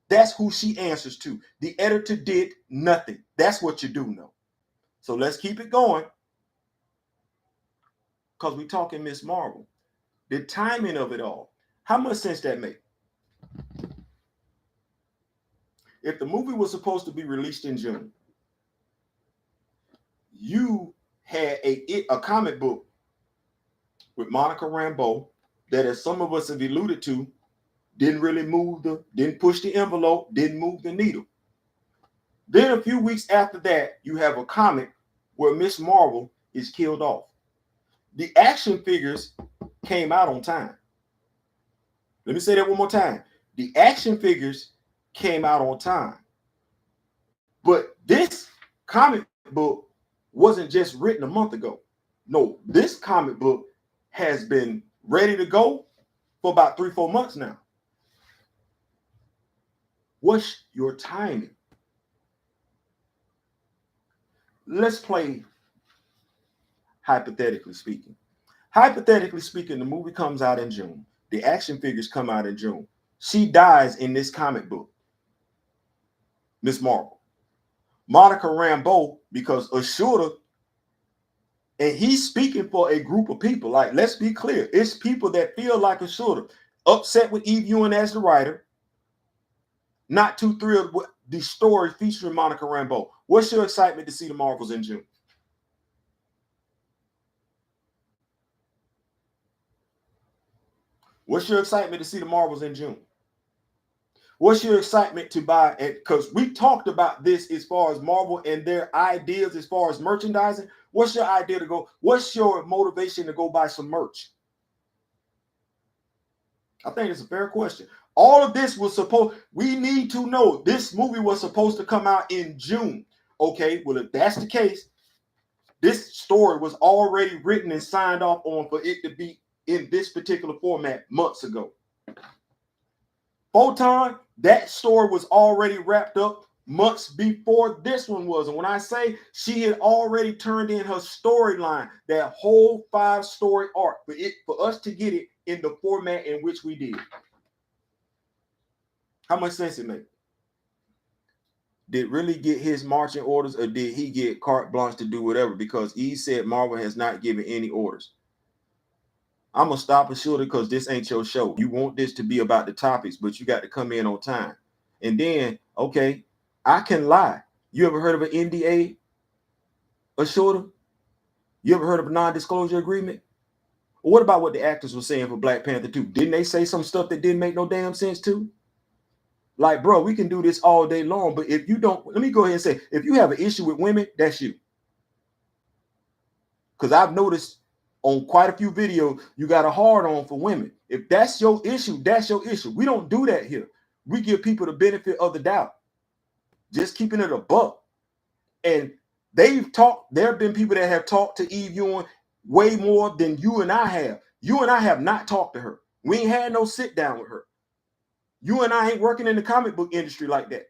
that's who she answers to. The editor did nothing. That's what you do know. So let's keep it going. Because we're talking Ms.Marvel. The timing of it all. How much sense that make? If the movie was supposed to be released in June, you had a comic book with Monica Rambeau that, as some of us have alluded to, didn't push the envelope, didn't move the needle. Then a few weeks after that, you have a comic where Ms.Marvel is killed off. The action figures came out on time. Let me say that one more time. The action figures came out on time. But this comic book wasn't just written a month ago. No, this comic book has been ready to go for about 3-4 months now. What's your timing? Let's play hypothetically speaking. Hypothetically speaking, the movie comes out in June. The action figures come out in June. She dies in this comic book. Ms.Marvel. Monica Rambeau, because Ashura, and he's speaking for a group of people. Like, let's be clear. It's people that feel like Ashura, upset with Eve Ewing as the writer, not too thrilled with the story featuring Monica Rambeau. What's your excitement to see the Marvels in June? What's your excitement to see the Marvels in June? What's your excitement to buy it? Because we talked about this as far as Marvel and their ideas as far as merchandising. What's your idea to go? What's your motivation to go buy some merch? I think it's a fair question. All of this was supposed, we need to know this movie was supposed to come out in June. Okay, well, if that's the case, this story was already written and signed off on for it to be in this particular format months ago. Photon, that story was already wrapped up months before this one was. And when I say she had already turned in her storyline, that whole 5-story arc for us to get it in the format in which we did. How much sense it make? Did really get his marching orders, or did he get carte blanche to do whatever? Because he said Marvel has not given any orders. I'm gonna stop it short because this ain't your show. You want this to be about the topics, but you got to come in on time. And then, okay, I can lie. You ever heard of an NDA? A shorter? You ever heard of a non-disclosure agreement? Well, what about what the actors were saying for Black Panther 2? Didn't they say some stuff that didn't make no damn sense too? Like, bro, we can do this all day long, but if you don't, let me go ahead and say, if you have an issue with women, that's you. Because I've noticed on quite a few videos, you got a hard on for women. If that's your issue, that's your issue. We don't do that here. We give people the benefit of the doubt. Just keeping it a buck. And they've talked, there have been people that have talked to Eve Ewing way more than you and I have. You and I have not talked to her. We ain't had no sit down with her. You and I ain't working in the comic book industry like that.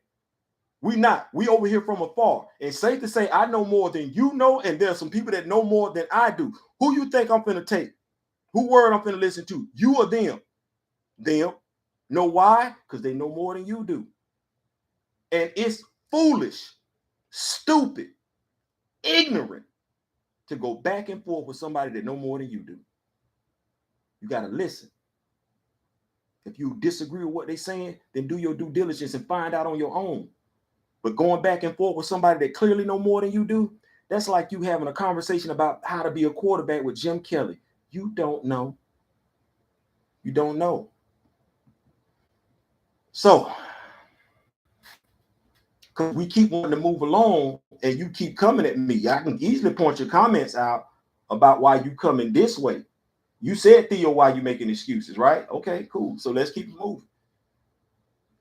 We not. We over here from afar. And safe to say, I know more than you know, and there's some people that know more than I do. Who you think I'm finna take? Who word I'm finna listen to? You or them? Them. Know why? Because they know more than you do. And it's foolish, stupid, ignorant to go back and forth with somebody that know more than you do. You got to listen. If you disagree with what they're saying, then do your due diligence and find out on your own. But going back and forth with somebody that clearly know more than you do, that's like you having a conversation about how to be a quarterback with Jim Kelly. You don't know. You don't know. So, because we keep wanting to move along and you keep coming at me, I can easily point your comments out about why you coming this way. You said, Theo, why you making excuses, right? Okay, cool. So let's keep moving.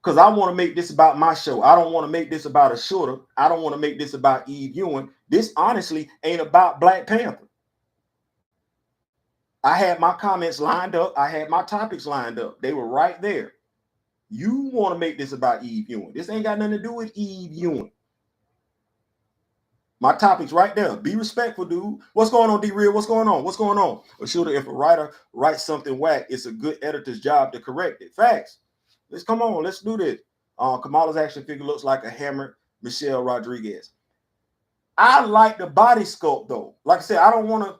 Because I want to make this about my show. I don't want to make this about a shorter. I don't want to make this about Eve Ewing. This honestly ain't about Black Panther. I had my comments lined up. I had my topics lined up. They were right there. You want to make this about Eve Ewing. This ain't got nothing to do with Eve Ewing. My topic's right there. Be respectful, dude. What's going on, D-Real? What's going on? What's going on? A shooter, if a writer writes something whack, it's a good editor's job to correct it. Facts. Let's come on. Let's do this. Kamala's action figure looks like a hammered Michelle Rodriguez. I like the body sculpt, though. Like I said, I don't want to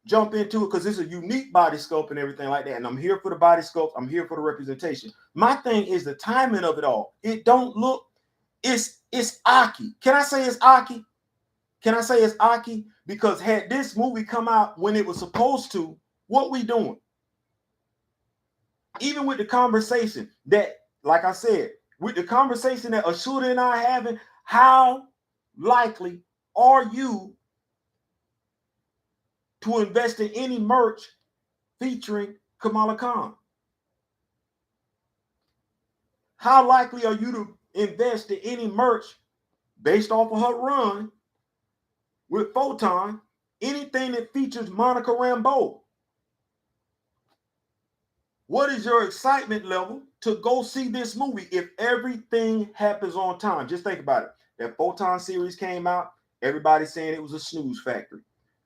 jump into it because it's a unique body sculpt and everything like that. And I'm here for the body sculpt. I'm here for the representation. My thing is the timing of it all. It don't look, it's Aki. Can I say it's Aki? Can I say it's Aki? Because had this movie come out when it was supposed to, what we doing? Even with the conversation that, like I said, with the conversation that Ashuda and I having, how likely are you to invest in any merch featuring Kamala Khan? How likely are you to invest in any merch based off of her run with Photon, anything that features Monica Rambeau? What is your excitement level to go see this movie if everything happens on time? Just think about it. That Photon series came out, everybody saying it was a snooze factory.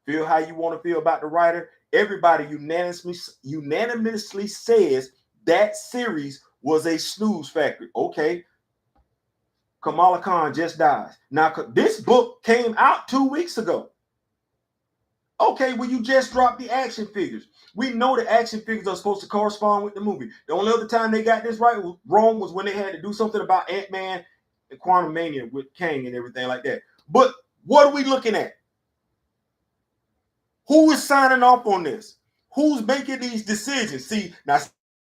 Feel how you want to feel about the writer. Everybody unanimously says that series was a snooze factory. Okay. Kamala Khan just dies. Now, this book came out 2 weeks ago. Okay, well, you just dropped the action figures. We know the action figures are supposed to correspond with the movie. The only other time they got this wrong was when they had to do something about Ant-Man and Quantumania with Kang and everything like that. But what are we looking at? Who is signing off on this? Who's making these decisions? See,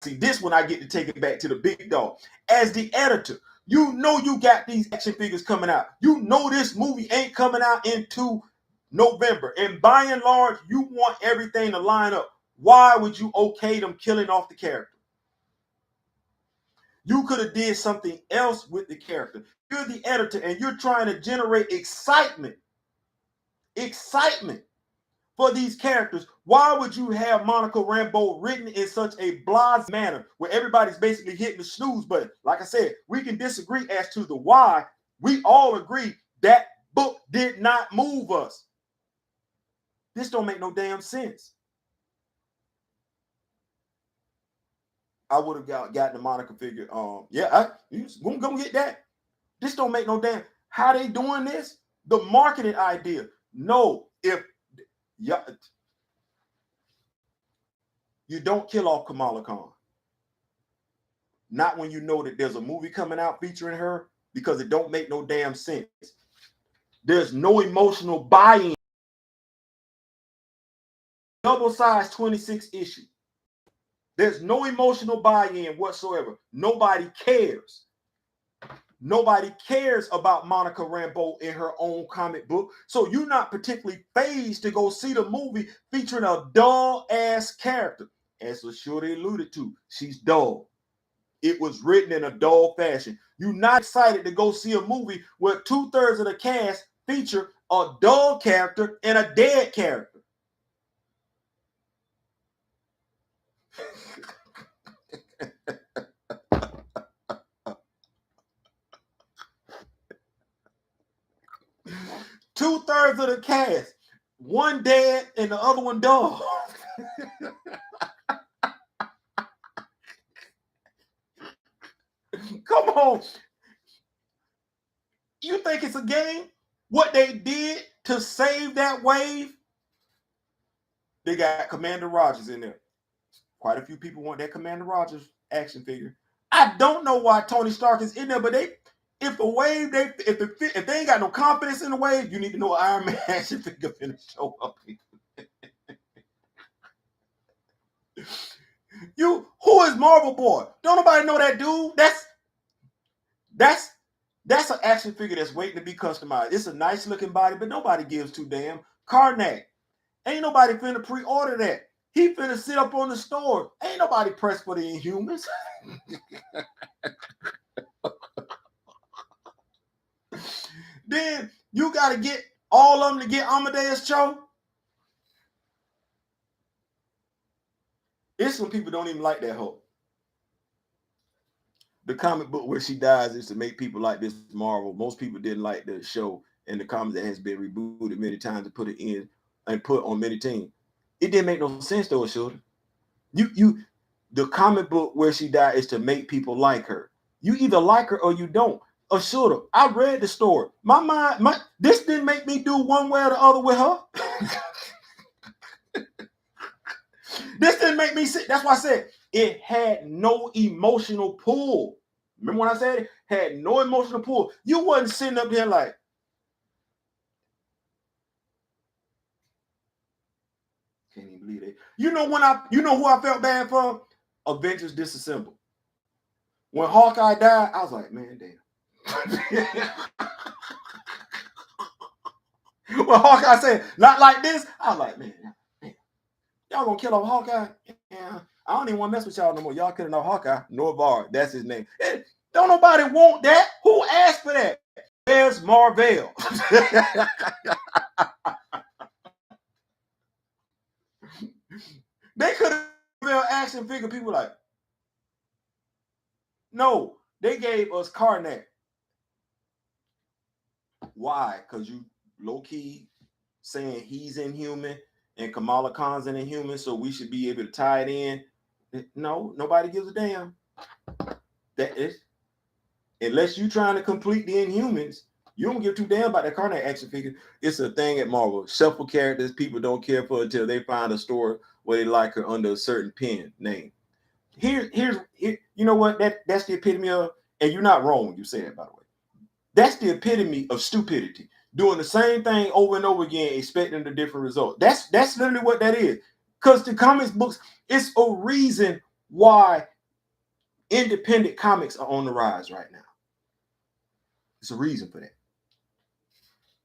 this one I get to take it back to the big dog. As the editor, you know you got these action figures coming out. You know this movie ain't coming out into November. And by and large, you want everything to line up. Why would you okay them killing off the character? You could have did something else with the character. You're the editor and you're trying to generate excitement for these characters. Why would you have Monica Rambeau written in such a blasé manner where everybody's basically hitting the snooze button? Like I said, we can disagree as to the why. We all agree that book did not move us. This don't make no damn sense. I would have gotten the Monica figure. I'm gonna get that. This don't make no damn. How they doing this? The marketing idea. No, if you don't kill off Kamala Khan. Not when you know that there's a movie coming out featuring her, because it don't make no damn sense. There's no emotional buy-in. Double size 26 issue. There's no emotional buy-in whatsoever. Nobody cares. Nobody cares about Monica Rambeau in her own comic book. So you're not particularly phased to go see the movie featuring a dull-ass character. As LaShorty alluded to, she's dull. It was written in a dull fashion. You're not excited to go see a movie where 2/3 of the cast feature a dull character and a dead character. Two-thirds of the cast, one dead and the other one dull. Come on. You think it's a game? What they did to save that wave, they got Commander Rogers in there. Quite a few people want that Commander Rogers action figure. I don't know why Tony Stark is in there, but if they ain't got no confidence in the wave, you need to know Iron Man action figure finna show up. Who is Marvel Boy? Don't nobody know that dude. That's an action figure that's waiting to be customized. It's a nice looking body, but nobody gives two damn. Karnak. Ain't nobody finna pre-order that. He finna sit up on the store. Ain't nobody pressed for the Inhumans. Then you gotta get all of them to get Amadeus Cho. It's when people don't even like that hoe. The comic book where she dies is to make people like Ms.Marvel. Most people didn't like the show and the comic that has been rebooted many times to put it in and put on many teams. It didn't make no sense though, Shorty. The comic book where she died is to make people like her. You either like her or you don't. Ashura, I read the story. This didn't make me do one way or the other with her. This didn't make me sick. That's why I said it had no emotional pull. Remember when I said it had no emotional pull? You wasn't sitting up there like, can't even believe it. You know who I felt bad for? Avengers Disassembled. When Hawkeye died, I was like, man, damn. When Hawkeye said, not like this, I was like, man, y'all gonna kill off Hawkeye? Yeah, I don't even want to mess with y'all no more. Y'all killing off Hawkeye. Norvar, that's his name. Don't nobody want that. Who asked for that? Ms.Marvel. They could have been action figure. People like, no, they gave us Karnak. Why? Because you low-key saying he's Inhuman and Kamala Khan's an Inhuman, so we should be able to tie it in. No, nobody gives a damn. That is, unless you're trying to complete the Inhumans, you don't give two damn about that Karnak action figure. It's a thing at Marvel. Shuffle characters people don't care for until they find a store where they like her under a certain pen name. Here's you know what? That's the epitome of, and you're not wrong when you say that, by the way. That's the epitome of stupidity. Doing the same thing over and over again, expecting a different result. That's literally what that is. Because the comics books, it's a reason why independent comics are on the rise right now. It's a reason for that.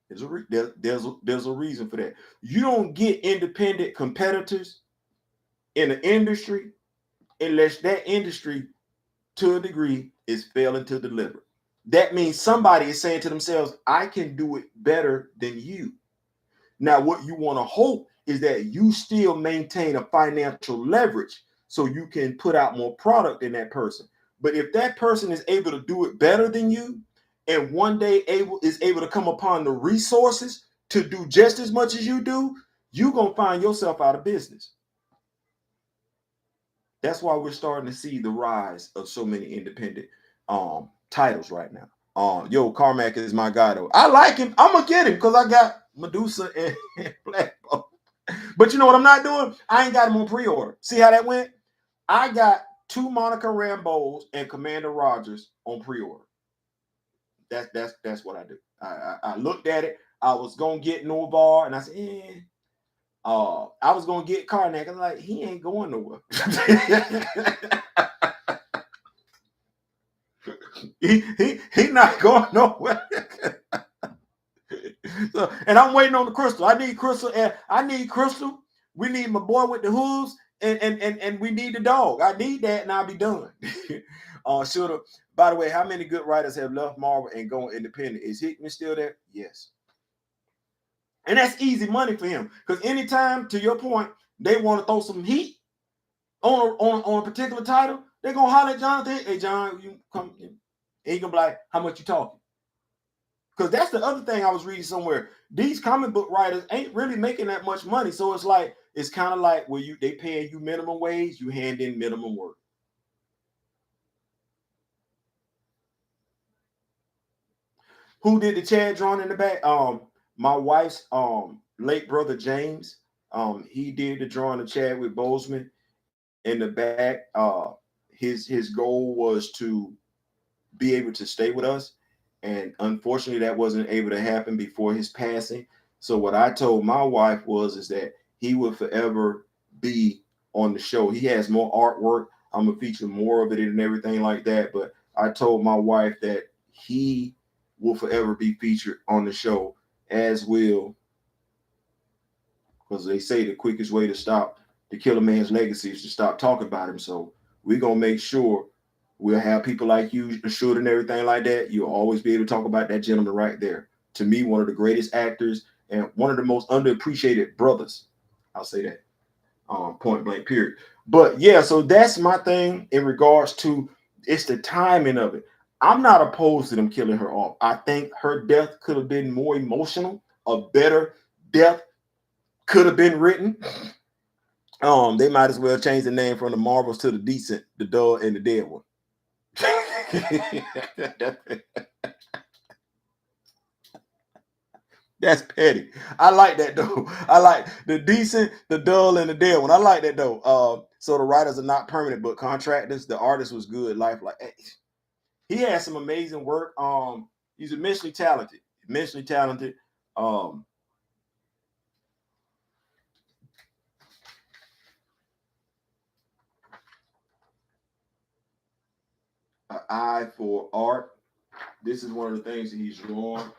There's a reason for that. You don't get independent competitors in the industry unless that industry to a degree, is failing to deliver. That means somebody is saying to themselves, I can do it better than you. Now, what you want to hope is that you still maintain a financial leverage so you can put out more product than that person. But if that person is able to do it better than you, and one day is able to come upon the resources to do just as much as you do, you're going to find yourself out of business. That's why we're starting to see the rise of so many independent titles right now. Yo, Carmack is my guy though. I like him. I'm gonna get him because I got Medusa and Black Bolt. But you know what I'm not doing? I ain't got him on pre-order. See how that went? I got 2 Monica Rambos and Commander Rogers on pre-order. That's what I do. I looked at it. I was gonna get Novar, and I said, I was gonna get Karnak. I'm like, he ain't going nowhere. he not going nowhere. So, and I'm waiting on the Crystal. I need Crystal, and I need Crystal. We need my boy with the hooves, and we need the dog. I need that, and I'll be done. Should have. By the way, how many good writers have left Marvel and gone independent? Is Hickman still there? Yes. And that's easy money for him. Because anytime, to your point, they want to throw some heat on a particular title, they're gonna holler at Jonathan. Hey John, you come in. And he gonna be like, how much you talking? Because that's the other thing I was reading somewhere. These comic book writers ain't really making that much money. So it's kind of like where they paying you minimum wage, you hand in minimum work. Who did the Chad drawing in the back? My wife's late brother James. He did the drawing of Chadwick Boseman in the back. His goal was to be able to stay with us, and unfortunately, that wasn't able to happen before his passing. So what I told my wife is that he would forever be on the show. He has more artwork. I'm gonna feature more of it and everything like that. But I told my wife that he will forever be featured on the show, as will, because they say the quickest way to kill a man's legacy is to stop talking about him. So we're gonna make sure we'll have people like you assured and everything like that. You'll always be able to talk about that gentleman right there. To me, one of the greatest actors and one of the most underappreciated brothers. I'll say that. Point blank, period. But yeah, so that's my thing in regards to it's the timing of it. I'm not opposed to them killing her off. I think her death could have been more emotional. A better death could have been written. They might as well change the name from the Marvels to the Decent, the Dull, and the Dead one. That's petty. I like that though. I like the Decent, the Dull, and the Dead one. I like that though. So the writers are not permanent, but contractors. The artist was good. Life like he had some amazing work. He's immensely talented. Immensely talented. An eye for art. This is one of the things that he's drawn.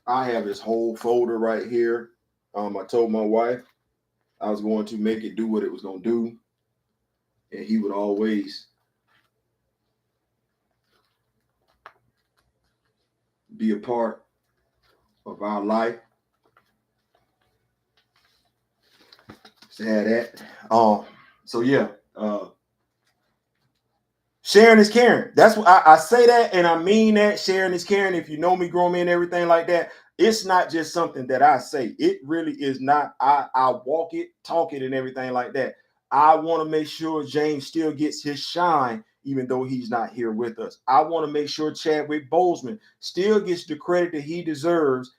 I have this whole folder right here. I told my wife I was going to make it do what it was going to do. And he would always be a part of our life. To have that. So yeah. Sharing is caring. That's what I say that, and I mean that. Sharing is caring. If you know me, grow me, and everything like that, it's not just something that I say. It really is not. I walk it, talk it, and everything like that. I want to make sure James still gets his shine, even though he's not here with us. I want to make sure Chadwick Boseman still gets the credit that he deserves,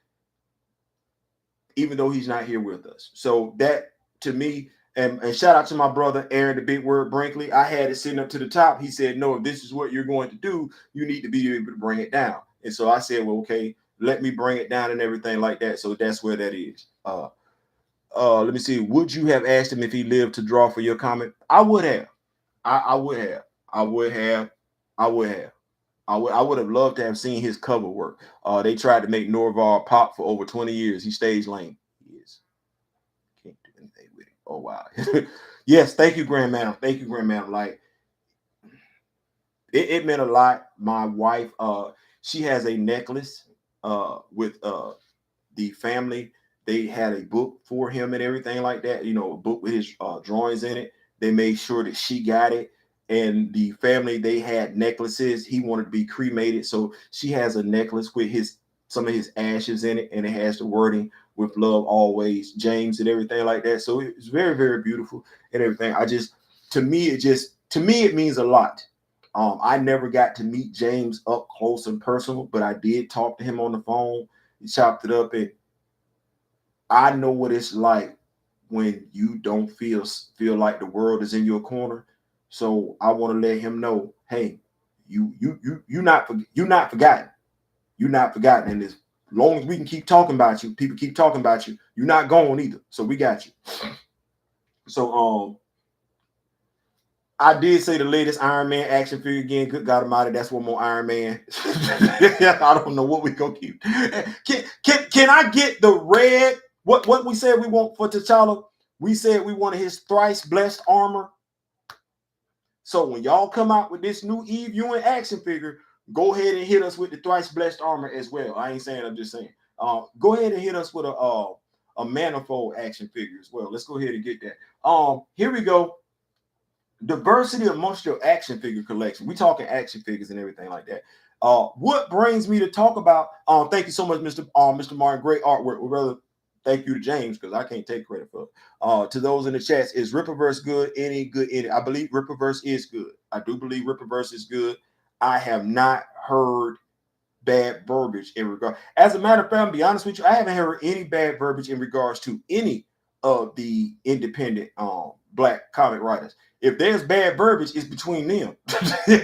even though he's not here with us. So that, to me, and shout out to my brother Aaron, the big word Brinkley. I had it sitting up to the top. He said, no, if this is what you're going to do, you need to be able to bring it down. And so I said, well, okay, let me bring it down and everything like that. So that's where that is. Let me see. Would you have asked him if he lived to draw for your comic? I would have. I would have. I would have. I would have. I would have loved to have seen his cover work. They tried to make Norval pop for over 20 years. He stays lame. He is. Can't do anything with it. Oh wow. Yes, thank you, Grand Madam. Thank you, Grand Madam. Like it meant a lot. My wife, she has a necklace with the family. They had a book for him and everything like that, you know, a book with his drawings in it. They made sure that she got it. And the family, they had necklaces. He wanted to be cremated, so she has a necklace with his some of his ashes in it, and it has the wording with love always, James, and everything like that. So it's very, very beautiful and everything. I just, to me it means a lot. I never got to meet James up close and personal, but I did talk to him on the phone. He chopped it up, and I know what it's like when you don't feel like the world is in your corner. So I want to let him know, hey, you're not forgotten. You're not forgotten. And as long as we can keep talking about you, people keep talking about you, you're not going either. So we got you. So I did say the latest Iron Man action figure again. Good God Almighty, that's one more Iron Man. I don't know what we gonna keep. Can I get the red? What we said we want for T'Challa? We said we wanted his thrice blessed armor. So when y'all come out with this new Eve Ewing action figure, go ahead and hit us with the thrice blessed armor as well. I ain't saying, I'm just saying. Go ahead and hit us with a manifold action figure as well. Let's go ahead and get that. Here we go. Diversity amongst your action figure collection. We talking action figures and everything like that. What brings me to talk about? Thank you so much, Mr. Martin. Great artwork. Rather, thank you to James because I can't take credit for it. To those in the chats, is Rippaverse good? Any good? Any? I believe Rippaverse is good. I do believe Rippaverse is good. I have not heard bad verbiage in regard. As a matter of fact, I'll be honest with you, I haven't heard any bad verbiage in regards to any of the independent black comic writers. If there's bad verbiage, it's between them.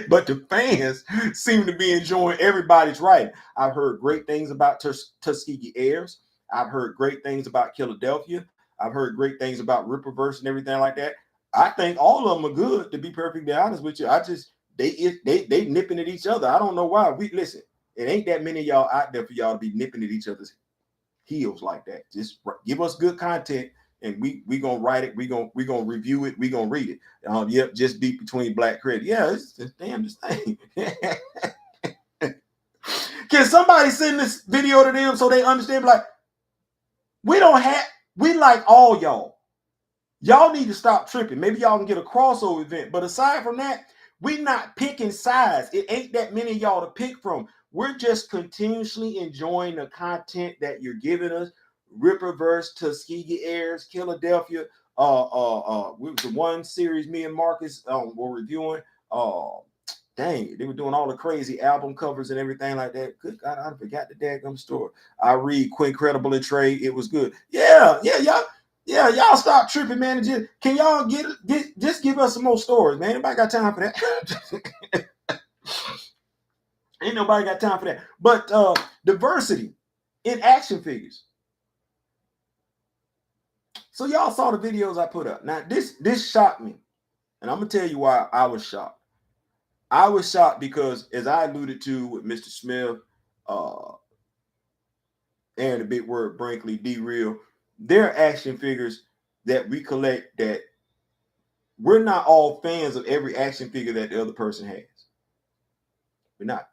But the fans seem to be enjoying everybody's writing. I've heard great things about Tuskegee Airs. I've heard great things about Philadelphia. I've heard great things about Rippaverse and everything like that. I think all of them are good, to be perfectly honest with you. I just they nipping at each other. I don't know why. We listen. It ain't that many of y'all out there for y'all to be nipping at each other's heels like that. Just give us good content, and we gonna write it. We gonna review it. We gonna read it. Yep, just be between black credit. Yeah, it's damn this thing. Can somebody send this video to them so they understand? Like, we don't have. We like all y'all. Y'all need to stop tripping. Maybe y'all can get a crossover event. But aside from that, we're not picking sides. It ain't that many of y'all to pick from. We're just continuously enjoying the content that you're giving us. Rippaverse, Tuskegee Airs, Philadelphia. With the one series me and Marcus were reviewing. Dang, they were doing all the crazy album covers and everything like that. Good God, I forgot the daggum store. I read Quincredible and Trade. It was good. Yeah, y'all. Yeah, y'all stop tripping, man. Can y'all just give us some more stories, man? Anybody got time for that? Ain't nobody got time for that. But diversity in action figures. So y'all saw the videos I put up. Now this shocked me, and I'm gonna tell you why I was shocked. I was shocked because, as I alluded to with Mr. Smith, and the big word Brinkley, D-Real, there are action figures that we collect that we're not all fans of every action figure that the other person has. We're not.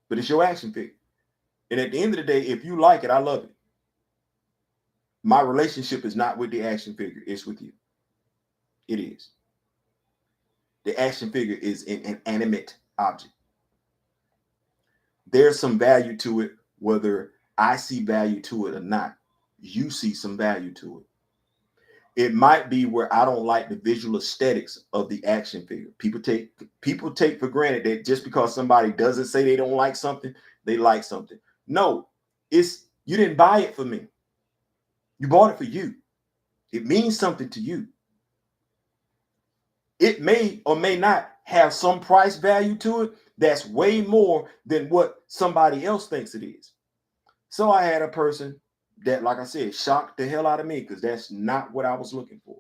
But it's your action figure. And at the end of the day, if you like it, I love it. My relationship is not with the action figure, it's with you. It is. The action figure is an inanimate object. There's some value to it, whether I see value to it or not. You see some value to it. It might be where I don't like the visual aesthetics of the action figure. People take for granted that just because somebody doesn't say they don't like something, they like something. No, it's you didn't buy it for me. You bought it for you. It means something to you. It may or may not have some price value to it that's way more than what somebody else thinks it is. So I had a person that, like I said, shocked the hell out of me because that's not what I was looking for.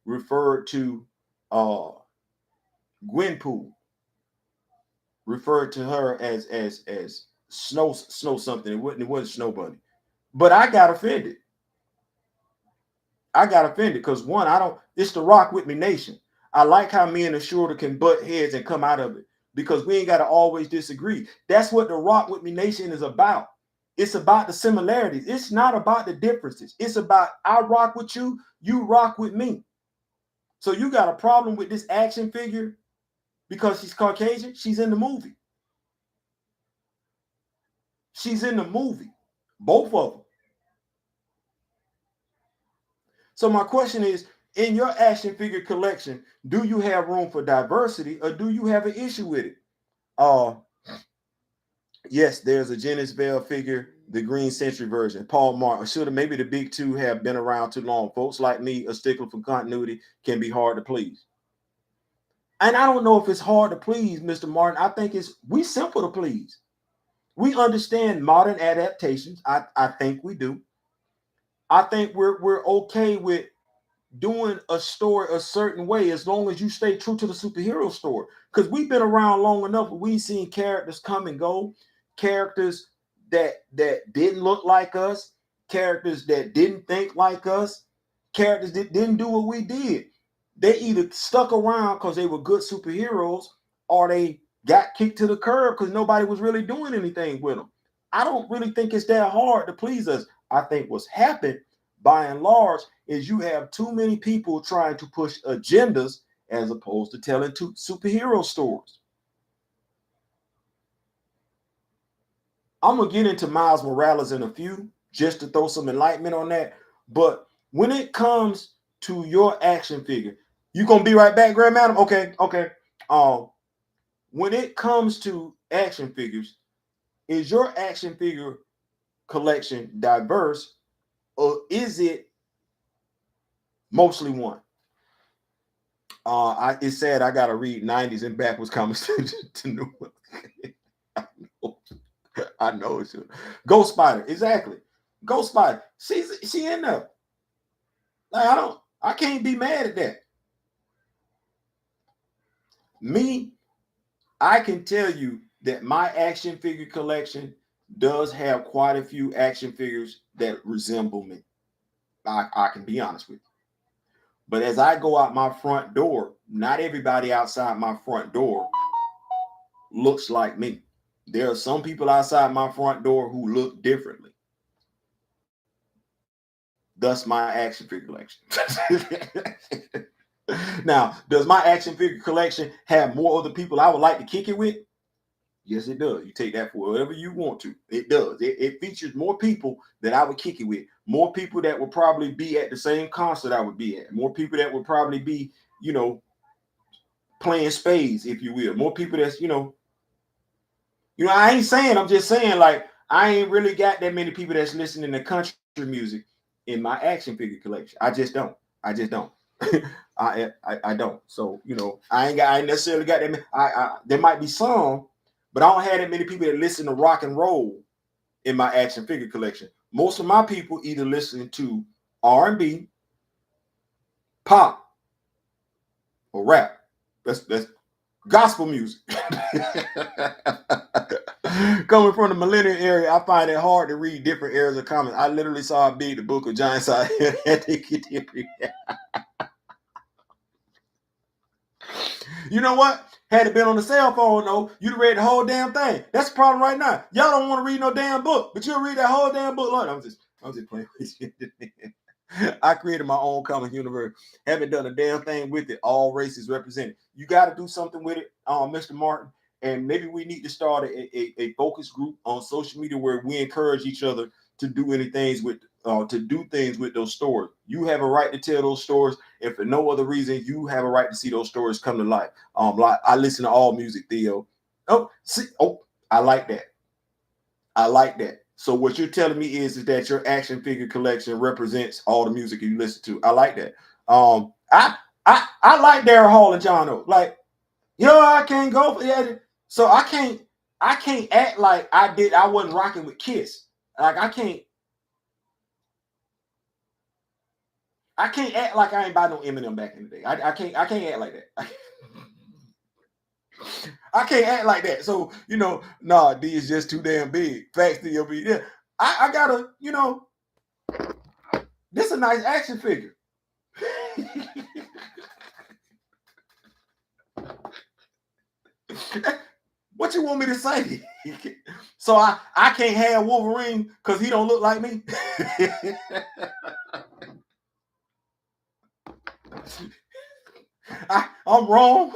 Referred to Gwenpool, referred to her as snow something. It wasn't Snow Bunny. But I got offended. I got offended because one, I don't. It's the Rock With Me Nation. I like how me and the Shorter can butt heads and come out of it because we ain't got to always disagree. That's what the Rock With Me Nation is about. It's about the similarities. It's not about the differences. It's about I rock with you, you rock with me. So you got a problem with this action figure because she's Caucasian? She's in the movie. She's in the movie. Both of them. So my question is, in your action figure collection, do you have room for diversity or do you have an issue with it? Uh yes, there's a Janice Vale figure, the Green Century version. Paul Martin. Should have maybe the big two have been around too long. Folks like me, a stickler for continuity, can be hard to please. And I don't know if it's hard to please, Mr. Martin. I think we simple to please. We understand modern adaptations. I think we do. I think we're okay with doing a story a certain way as long as you stay true to the superhero story. Because we've been around long enough, we've seen characters come and go, characters that didn't look like us, characters that didn't think like us, characters that didn't do what we did. They either stuck around because they were good superheroes, or they got kicked to the curb because nobody was really doing anything with them. I don't really think it's that hard to please us. I think what's happened by and large is you have too many people trying to push agendas as opposed to telling superhero stories. I'm gonna get into Miles Morales in a few just to throw some enlightenment on that. But when it comes to your action figure, you gonna be right back, Grand Madam? Okay, okay. When it comes to action figures, is your action figure collection diverse or is it mostly one? It's sad I gotta read 90s and backwards comments to new ones. I know, I know it should. Ghost Spider, exactly. Ghost Spider. She in there. Like I can't be mad at that. Me, I can tell you that my action figure collection does have quite a few action figures that resemble me. I can be honest with you. But as I go out my front door, not everybody outside my front door looks like me. There are some people outside my front door who look differently. Thus, my action figure collection. Now, does my action figure collection have more other people I would like to kick it with? Yes, it does. You take that for whatever you want to. It does. It features more people that I would kick it with. More people that would probably be at the same concert I would be at. More people that would probably be, playing spades, if you will. More people that's, I ain't saying, I'm just saying, like, I ain't really got that many people that's listening to country music in my action figure collection. I just don't. I just don't. I don't. So, I ain't necessarily got that many. There might be some, but I don't have that many people that listen to rock and roll in my action figure collection. Most of my people either listen to R&B, pop, or rap. That's gospel music. Coming from the millennial area, I find it hard to read different areas of comments. I literally saw a big the book of Giant Size. You know what? Had it been on the cell phone, though, you'd have read the whole damn thing. That's the problem right now. Y'all don't want to read no damn book, but you'll read that whole damn book. Look, I'm just playing with you. I created my own comic universe. Haven't done a damn thing with it. All races represented. You got to do something with it, Mr. Martin. And maybe we need to start a focus group on social media where we encourage each other to do things with those stories. You have a right to tell those stories. If for no other reason, you have a right to see those stories come to life. I listen to all music, Theo. I like that. I like that. So what you're telling me is that your action figure collection represents all the music you listen to. I like that. I like Daryl Hall and John O. Like, I can't go for that. So I can't act like I wasn't rocking with Kiss. Like I can't act like I ain't buy no Eminem back in the day. I can't act like that. I can't act like that. So, nah, D is just too damn big. Facts to your B. Yeah. I gotta, this is a nice action figure. What you want me to say? So I can't have Wolverine because he don't look like me. I'm wrong.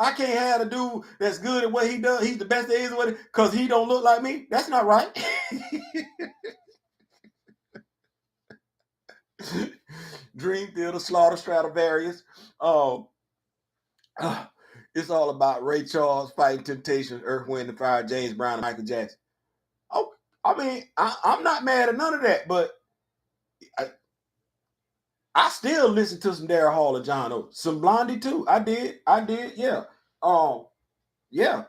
I can't have a dude that's good at what he does. He's the best there is with it because he don't look like me. That's not right. Dream Theater, Slaughter, Stradivarius. Um, it's all about Ray Charles fighting Temptation, Earth, Wind and Fire, James Brown, and Michael Jackson. Oh, I mean, I'm not mad at none of that, but I still listen to some Daryl Hall and John Oates, some Blondie too. I did, yeah. Yeah,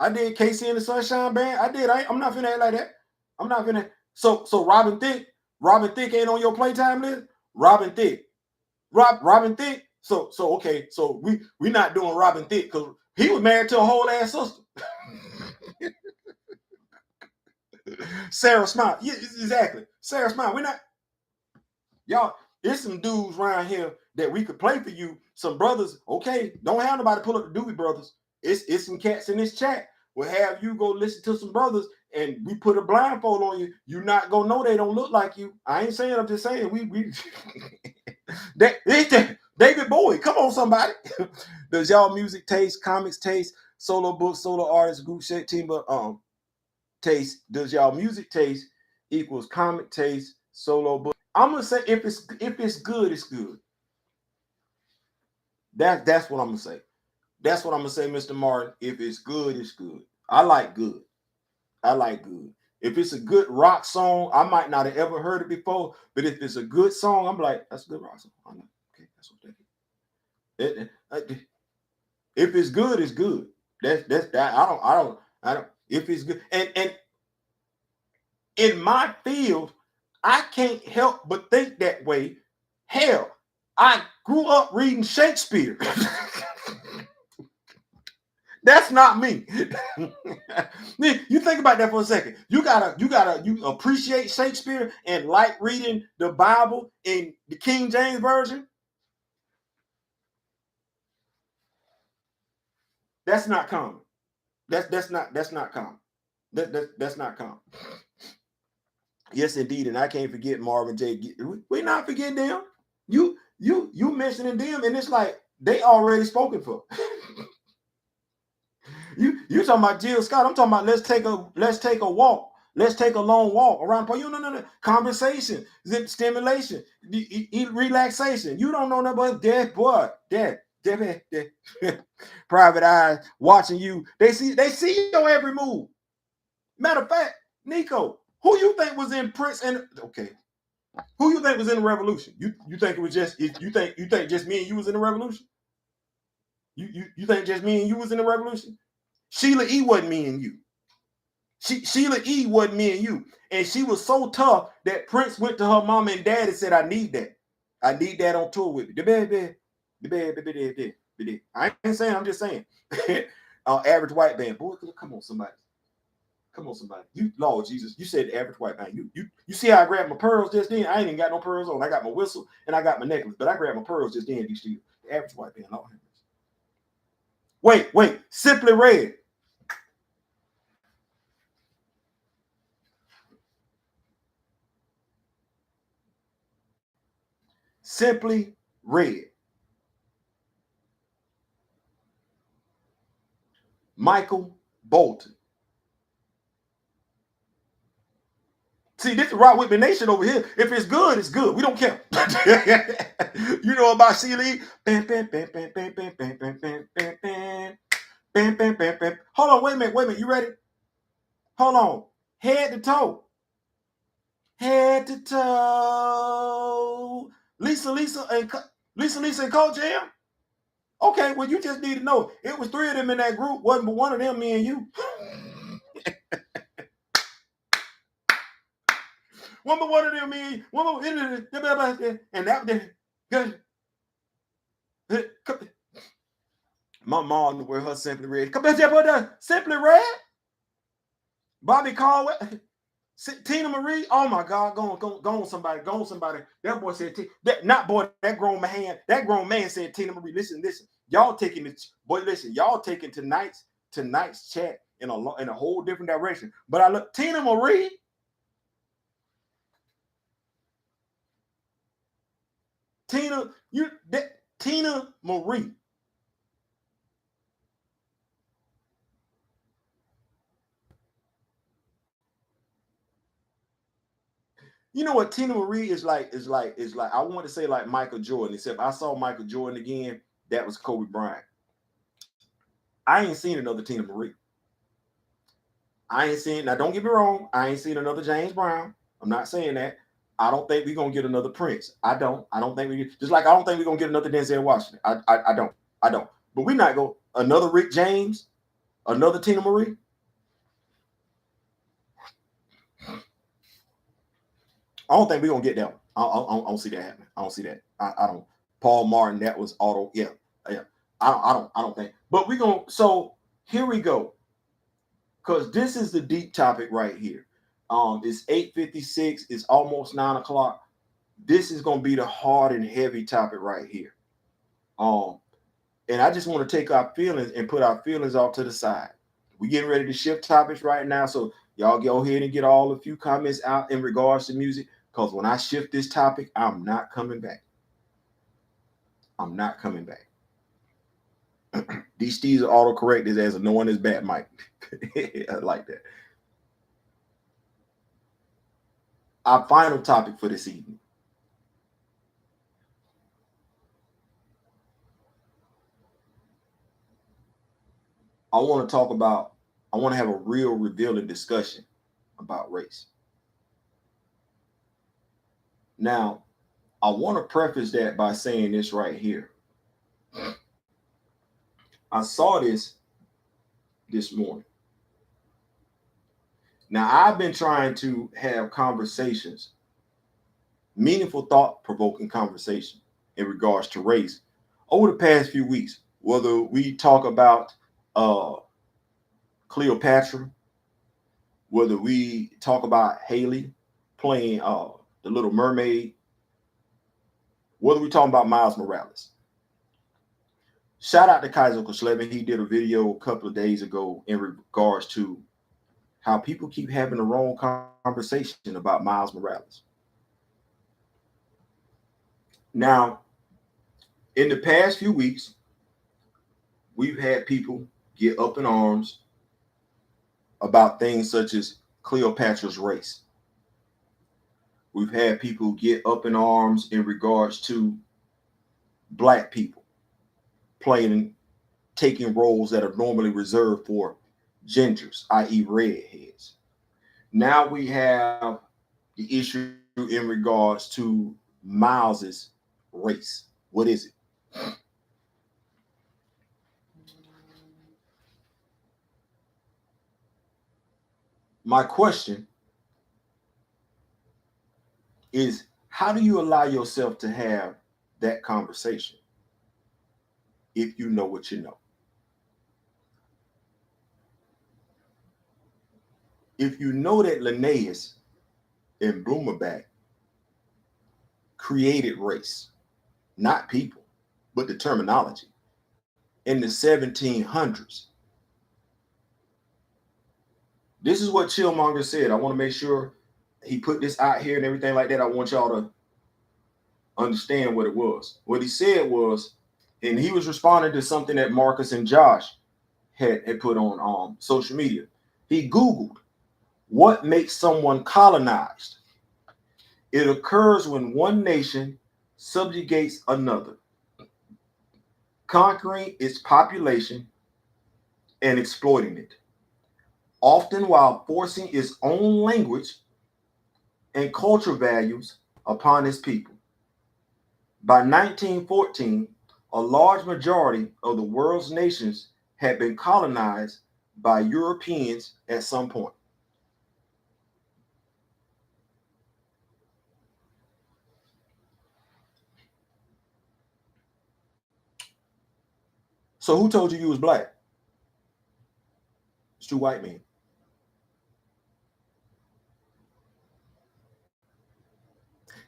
I did Casey and the Sunshine Band. I did. I'm not finna act like that. I'm not finna. So Robin Thicke ain't on your playtime list. Robin Thicke, Robin Thicke. So okay. So we not doing Robin Thicke because he was married to a whole ass sister. Sarah Smile. Yeah, exactly. Sarah Smile. We're not. Y'all, there's some dudes around here that we could play for you. Some brothers, okay, don't have nobody pull up the Doobie Brothers. It's some cats in this chat. We'll have you go listen to some brothers and we put a blindfold on you. You're not gonna know they don't look like you. I ain't saying, I'm just saying we David Bowie. Come on, somebody. Does y'all music taste, comics taste, solo books, solo artists, group set, team taste? Does y'all music taste equals comic taste, solo book? I'm gonna say if it's good, it's good. That's what I'm gonna say. That's what I'm gonna say, Mr. Martin. If it's good, it's good. I like good. I like good. If it's a good rock song, I might not have ever heard it before, but if it's a good song, I'm like, that's a good rock song. I'm like, okay, that's what that is. If it's good, it's good. That's that. I don't. If it's good, and in my field, I can't help but think that way. Hell, I grew up reading Shakespeare. That's not me. You think about that for a second. You appreciate Shakespeare and like reading the Bible in the King James Version. That's not common. That's not common. That's not common. Yes, indeed, and I can't forget Marvin J. We're not forgetting them. You mentioning them, and it's like they already spoken for. You talking about Jill Scott? I'm talking about let's take a walk. Let's take a long walk around. No. Conversation, stimulation, relaxation. You don't know nothing but dead boy, dead. Private eyes watching you. They see your every move. Matter of fact, Nico, who you think was in Prince and okay? Who you think was in the revolution? You think it was just you think just me and you was in the revolution? You think just me and you was in the revolution? Sheila E wasn't me and you. Sheila E wasn't me and you. And she was so tough that Prince went to her mom and dad and said, I need that. I need that on tour with me. I ain't saying, I'm just saying. Average white band. Boy, come on, somebody. Come on, somebody. You, Lord Jesus, you said average white band. You see how I grabbed my pearls just then? I ain't even got no pearls on. I got my whistle and I got my necklace, but I grabbed my pearls just then. These two. Average white band. Lord. Wait. Simply Red. Simply Red. Michael Bolton. See, this is Rock With Me Nation over here. If it's good, it's good. We don't care. You know about Sheila E? Hold on, wait a minute. You ready? Hold on. Head to toe. Head to toe. Lisa and Coach Jam. Okay, well, you just need to know. It was three of them in that group. Wasn't but one of them, me and you. One of them, me, one more, and that good. My mom wear her Simply Red. Come here, Simply Red. Bobby Caldwell. Tina Marie, oh my God, go on somebody, go on somebody. That boy said, that not boy, that grown man said, Tina Marie, listen, y'all taking it, boy, listen, y'all taking tonight's chat in a whole different direction. But I look, Tina Marie, Tina Marie. You know what Tina Marie is like? I want to say like Michael Jordan, except I saw Michael Jordan again. That was Kobe Bryant. I ain't seen another Tina Marie. I ain't seen, now don't get me wrong, I ain't seen another James Brown. I'm not saying that. I don't think we're gonna get another Prince. I don't think we just like I don't think we're gonna get another Denzel Washington. I don't. I don't. But we're not going another Rick James, another Tina Marie. I don't think we're gonna get that one. I don't see that happening. I don't see that. I don't. Paul Martin, that was auto. Yeah, yeah. I don't think. But we're gonna. So here we go. Because this is the deep topic right here. It's 8:56. It's almost 9 o'clock. This is gonna be the hard and heavy topic right here. Um, and I just want to take our feelings and put our feelings off to the side. We're getting ready to shift topics right now, so y'all go ahead and get all a few comments out in regards to music. Because when I shift this topic, I'm not coming back. I'm not coming back. These Steves are autocorrected as a no one is bad, Mike. I like that. Our final topic for this evening. I want to have a real revealing discussion about race. Now, I want to preface that by saying this right here. I saw this morning. Now, I've been trying to have conversations, meaningful, thought provoking conversation in regards to race over the past few weeks. Whether we talk about Cleopatra, whether we talk about Haley playing the Little Mermaid, whether we talking about Miles Morales. Shout out to Kaiser Koslevin. He did a video a couple of days ago in regards to how people keep having the wrong conversation about Miles Morales. Now, in the past few weeks, we've had people get up in arms about things such as Cleopatra's race. We've had people get up in arms in regards to Black people taking roles that are normally reserved for gingers, i.e., redheads. Now we have the issue in regards to Miles's race. What is it? My question is, how do you allow yourself to have that conversation if you know what you know? If you know that Linnaeus and Blumenbach created race, not people, but the terminology in the 1700s. This is what Chillmonger said. I want to make sure he put this out here and everything like that. I want y'all to understand what it was. What he said was, and he was responding to something that Marcus and Josh had put on social media. He Googled, what makes someone colonized? It occurs when one nation subjugates another, conquering its population and exploiting it, often while forcing its own language and culture values upon its people. By 1914, a large majority of the world's nations had been colonized by Europeans at some point. So who told you was black? It's two white men.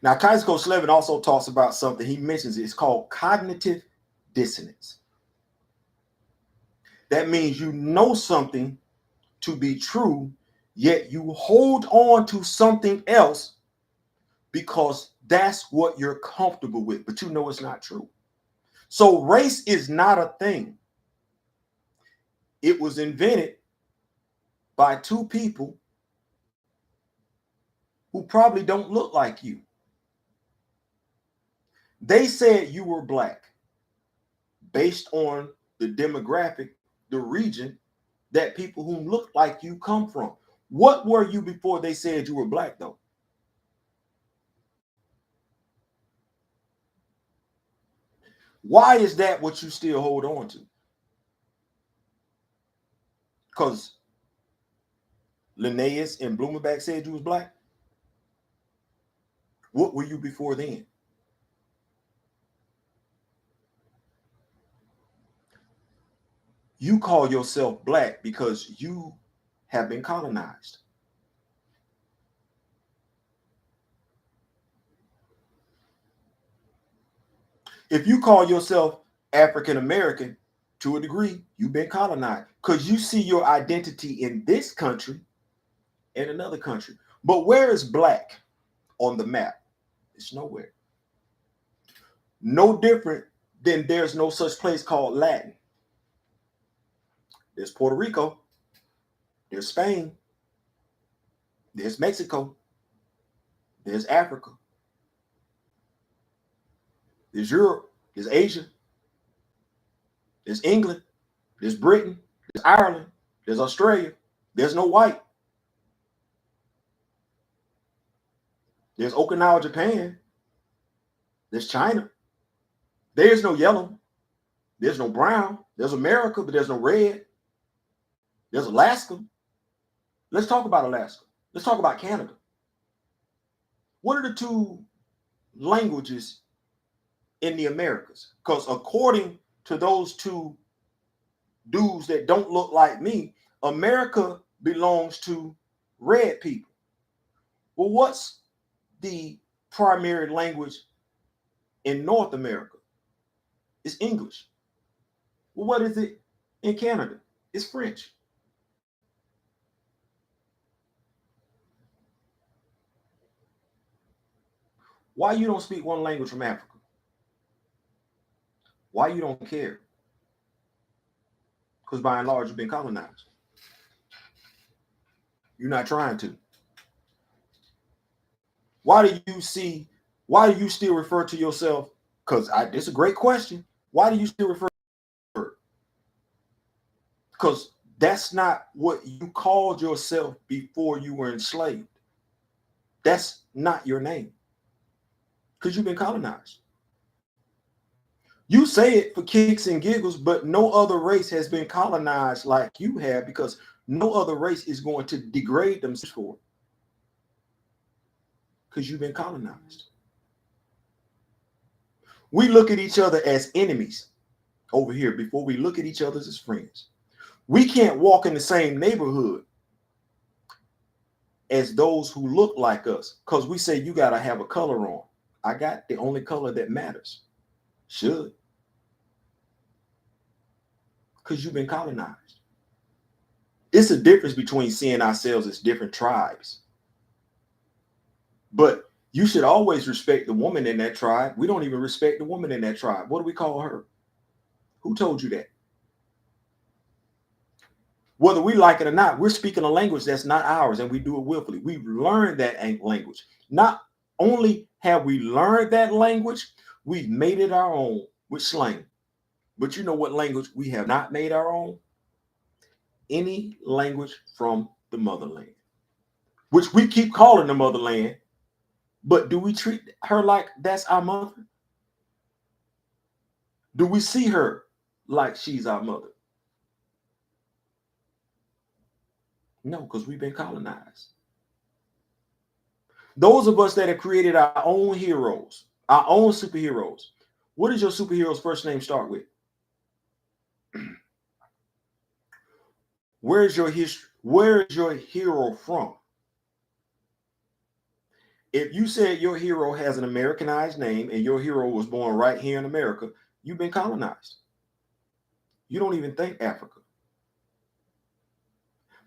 Now, Kaiser Coach Slevin also talks about something. He mentions it's called cognitive dissonance. That means you know something to be true, yet you hold on to something else because that's what you're comfortable with, but you know it's not true. So race is not a thing. It was invented by two people who probably don't look like you. They said you were black based on the demographic, the region that people who look like you come from. What were you before they said you were black, though? Why is that what you still hold on to? Because Linnaeus and Blumenbach said you was black? What were you before then? You call yourself black because you have been colonized. If you call yourself African American, to a degree, you've been colonized because you see your identity in this country and another country. But where is black on the map? It's nowhere. No different than there's no such place called Latin. There's Puerto Rico, there's Spain, there's Mexico, there's Africa, there's Europe, there's Asia, there's England, there's Britain, there's Ireland, there's Australia. There's no white. There's Okinawa, Japan. There's China. There's no yellow. There's no brown. There's America, but there's no red. There's Alaska. Let's talk about Alaska. Let's talk about Canada. What are the two languages in the Americas? Because according to those two dudes that don't look like me, America belongs to red people. Well, what's the primary language in North America? It's English. Well, what is it in Canada? It's French. Why you don't speak one language from Africa? Why you don't care? Because by and large, you've been colonized. You're not trying to. Why do you see? Why do you still refer to yourself? Because this is a great question. Why do you still refer to her? Because that's not what you called yourself before you were enslaved. That's not your name. Because you've been colonized. You say it for kicks and giggles, but no other race has been colonized like you have because no other race is going to degrade themselves for it. Because you've been colonized. We look at each other as enemies over here before we look at each other as friends. We can't walk in the same neighborhood as those who look like us because we say you got to have a color on. I got the only color that matters. Should. Because you've been colonized. It's a difference between seeing ourselves as different tribes. But you should always respect the woman in that tribe. We don't even respect the woman in that tribe. What do we call her? Who told you that? Whether we like it or not, we're speaking a language that's not ours and we do it willfully. We've learned that language. Not only have we learned that language, we've made it our own with slang. But you know what language we have not made our own? Any language from the motherland, which we keep calling the motherland. But do we treat her like that's our mother? Do we see her like she's our mother? No, because we've been colonized. Those of us that have created our own heroes, our own superheroes. What does your superhero's first name start with? Where's your history? Where is your hero from? If you said your hero has an Americanized name and your hero was born right here in America, you've been colonized. You don't even think Africa.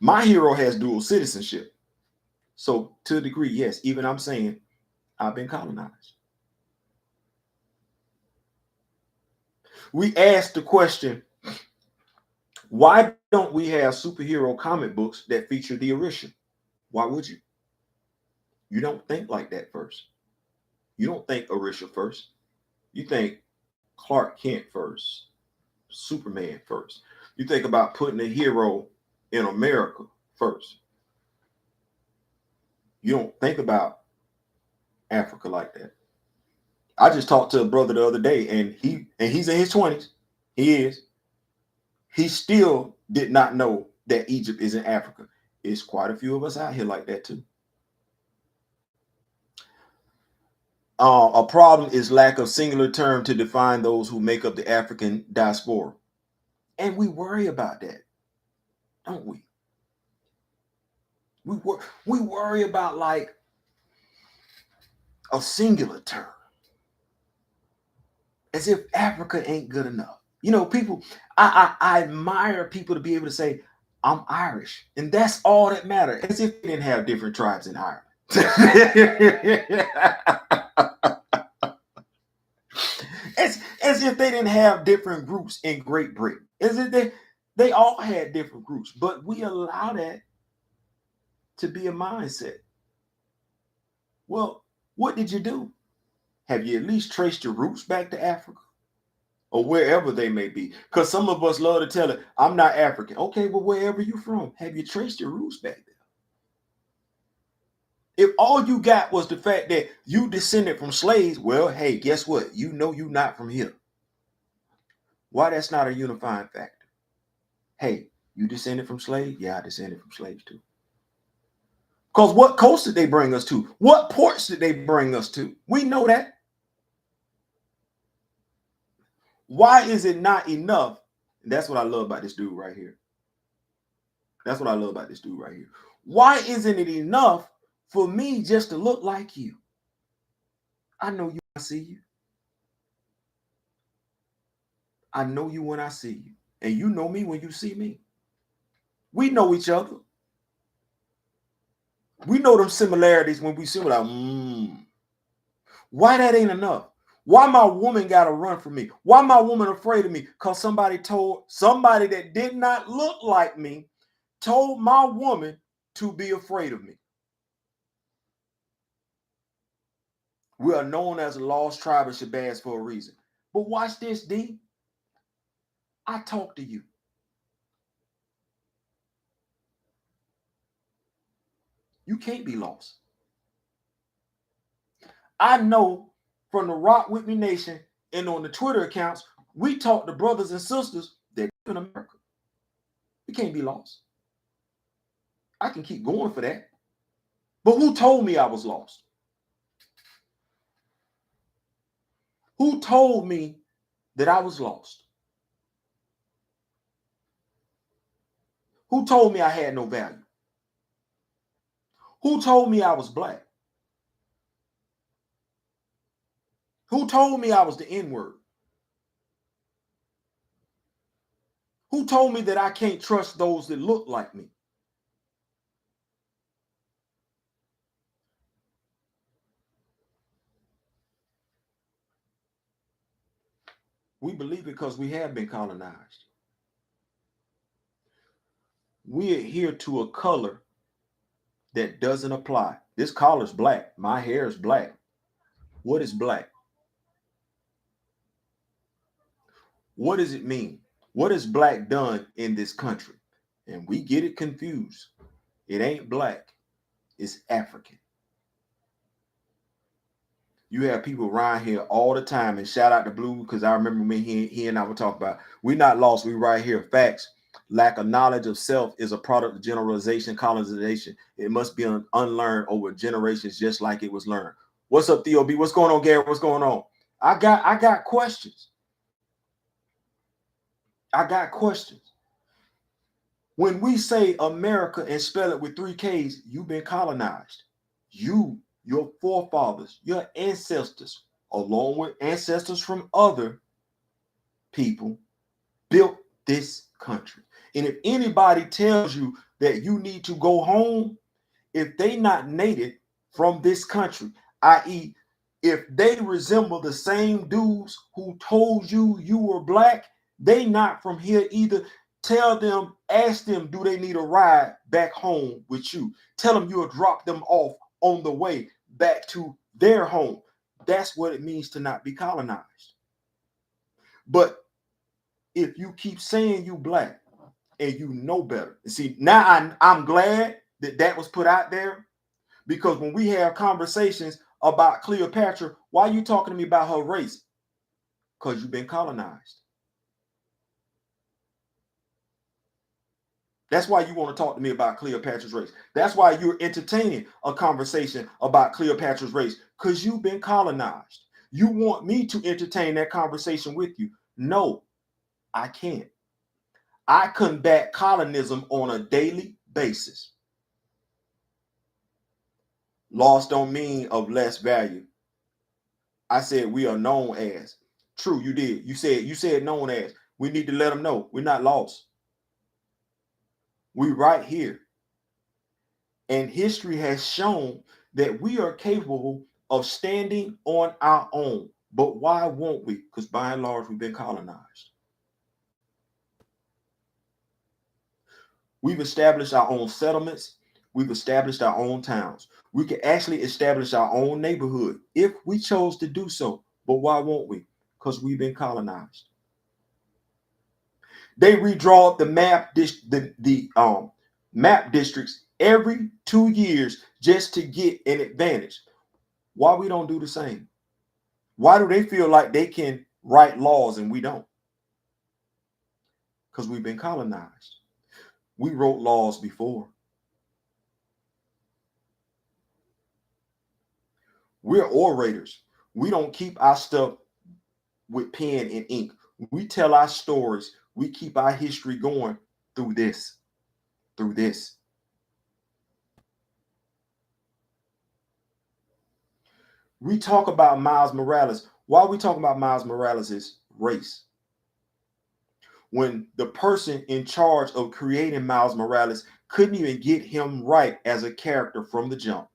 My hero has dual citizenship. So to a degree, yes, even I'm saying I've been colonized. We asked the question, why don't we have superhero comic books that feature the Orisha? Why would you? You don't think like that first. You don't think Orisha first. You think Clark Kent first, Superman first. You think about putting a hero in America first. You don't think about Africa like that. I just talked to a brother the other day, and he's in his 20s. He is. He still did not know that Egypt is in Africa. It's quite a few of us out here like that too. A problem is lack of singular term to define those who make up the African diaspora. And we worry about that, don't we? We worry about like a singular term, as if Africa ain't good enough. You know, people, I admire people to be able to say, I'm Irish, and that's all that matters, as if they didn't have different tribes in Ireland. as if they didn't have different groups in Great Britain. As if they all had different groups, but we allow that to be a mindset. Well, what did you do? Have you at least traced your roots back to Africa? Or wherever they may be? Because some of us love to tell it, I'm not African. Okay, well, wherever you from, have you traced your roots back there? If all you got was the fact that you descended from slaves, well, hey, guess what? You know you're not from here. Why that's not a unifying factor? Hey, you descended from slaves? Yeah, I descended from slaves too. Because what coast did they bring us to? What ports did they bring us to? We know that. Why is it not enough? And that's what I love about this dude right here. That's what I love about this dude right here. Why isn't it enough for me just to look like you? I know you when I see you. I know you when I see you. And you know me when you see me. We know each other. We know them similarities when we see it. Like, Why that ain't enough? Why my woman got to run from me? Why my woman afraid of me? Because somebody that did not look like me told my woman to be afraid of me. We are known as a lost tribe of Shabazz for a reason. But watch this, D. I talk to you. You can't be lost. I know from the Rock With Me Nation and on the Twitter accounts, we talk to brothers and sisters that live in America. We can't be lost. I can keep going for that. But who told me I was lost? Who told me that I was lost? Who told me I had no value? Who told me I was black? Who told me I was the N-word? Who told me that I can't trust those that look like me? We believe it because we have been colonized. We adhere to a color that doesn't apply. This collar's black. My hair is black. What is black? What does it mean? What has black done in this country? And we get it confused. It ain't black. It's African. You have people around here all the time, and shout out to Blue because I remember when he and I were talking about we're not lost. We right here. Facts. Lack of knowledge of self is a product of generalization, colonization. It must be unlearned over generations, just like it was learned. What's up, Theo B? What's going on, Gary? What's going on? I got questions. I got questions. When we say America and spell it with 3 Ks, you've been colonized. You your forefathers, your ancestors, along with ancestors from other people, built this country. And if anybody tells you that you need to go home, if they not native from this country, i.e., if they resemble the same dudes who told you you were black, they not from here either. Tell them, ask them, do they need a ride back home with you? Tell them you'll drop them off on the way back to their home. That's what it means to not be colonized. But if you keep saying you black and you know better, see, now I'm glad that that was put out there, because when we have conversations about Cleopatra, why are you talking to me about her race? Because you've been colonized. That's why you want to talk to me about Cleopatra's race. That's why you're entertaining a conversation about Cleopatra's race, because you've been colonized. You want me to entertain that conversation with you. No, I can't. I combat colonism on a daily basis. Lost don't mean of less value. I said we are known as. True, you did. You said known as. We need to let them know we're not lost. We're right here. And history has shown that we are capable of standing on our own. But why won't we? Because by and large, we've been colonized. We've established our own settlements. We've established our own towns. We can actually establish our own neighborhood if we chose to do so. But why won't we? Because we've been colonized. They redraw up the map districts every 2 years just to get an advantage. Why we don't do the same? Why do they feel like they can write laws and we don't? Because we've been colonized. We wrote laws before. We're orators. We don't keep our stuff with pen and ink. We tell our stories. We keep our history going through this. Through this. We talk about Miles Morales. Why we talking about Miles Morales' race? When the person in charge of creating Miles Morales couldn't even get him right as a character from the jump.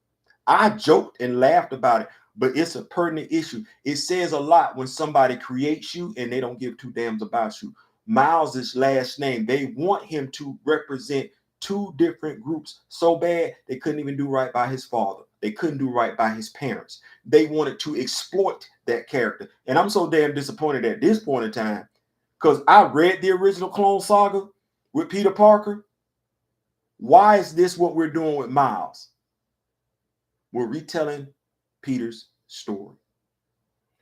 I joked and laughed about it, but it's a pertinent issue. It says a lot when somebody creates you and they don't give two damns about you. Miles's last name, they want him to represent two different groups so bad they couldn't even do right by his father. They couldn't do right by his parents. They wanted to exploit that character. And I'm so damn disappointed at this point in time, because I read the original Clone Saga with Peter Parker. Why is this what we're doing with Miles? We're retelling Peter's story.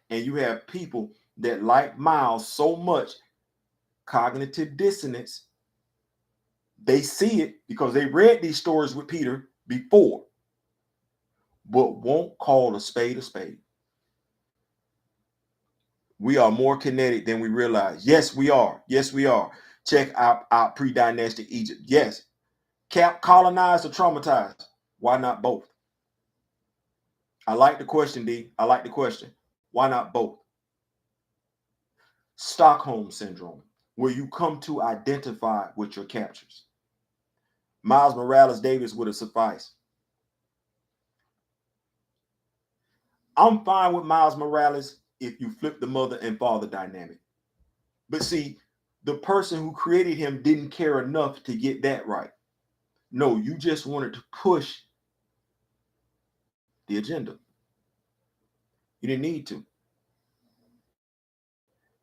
And you have people that like Miles so much, cognitive dissonance. They see it because they read these stories with Peter before, but won't call a spade a spade. We are more kinetic than we realize. Yes, we are. Yes, we are. Check out pre-dynastic Egypt. Yes. Cap colonized or traumatized? Why not both? I like the question, D. I like the question. Why not both? Stockholm syndrome, where you come to identify with your captures. Miles Morales Davis would have sufficed. I'm fine with Miles Morales if you flip the mother and father dynamic. But see, the person who created him didn't care enough to get that right. No, you just wanted to push the agenda. You didn't need to.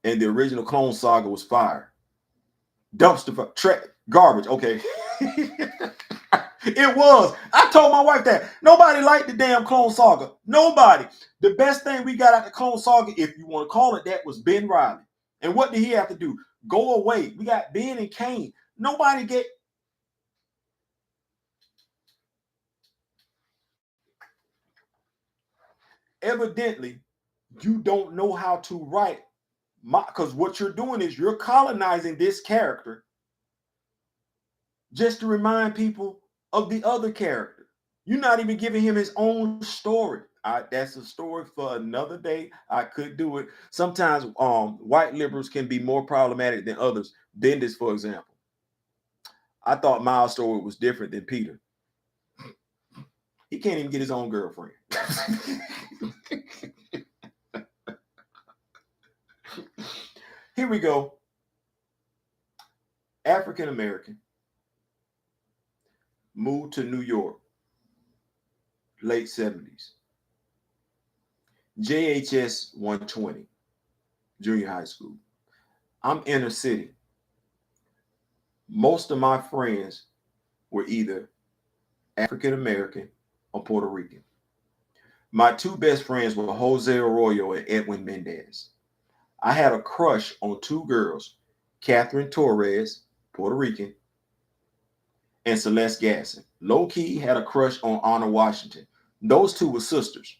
And the original Clone Saga was fire. Dumpster garbage. Okay. It was. I told my wife that. Nobody liked the damn Clone Saga. Nobody. The best thing we got out the Clone Saga, if you want to call it that, was Ben Riley. And what did he have to do? Go away. We got Ben and Kane. Nobody get. Evidently, you don't know how to write. Because what you're doing is you're colonizing this character just to remind people of the other character. You're not even giving him his own story. That's a story for another day. I could do it. Sometimes white liberals can be more problematic than others. Bendis, for example. I thought Miles' story was different than Peter. He can't even get his own girlfriend. Here we go. African American, moved to New York, late 70s. JHS 120, junior high school. I'm inner city. Most of my friends were either African American or Puerto Rican. My two best friends were Jose Arroyo and Edwin Mendez. I had a crush on two girls, Catherine Torres, Puerto Rican, and Celeste Gasson. Low key had a crush on Anna Washington. Those two were sisters.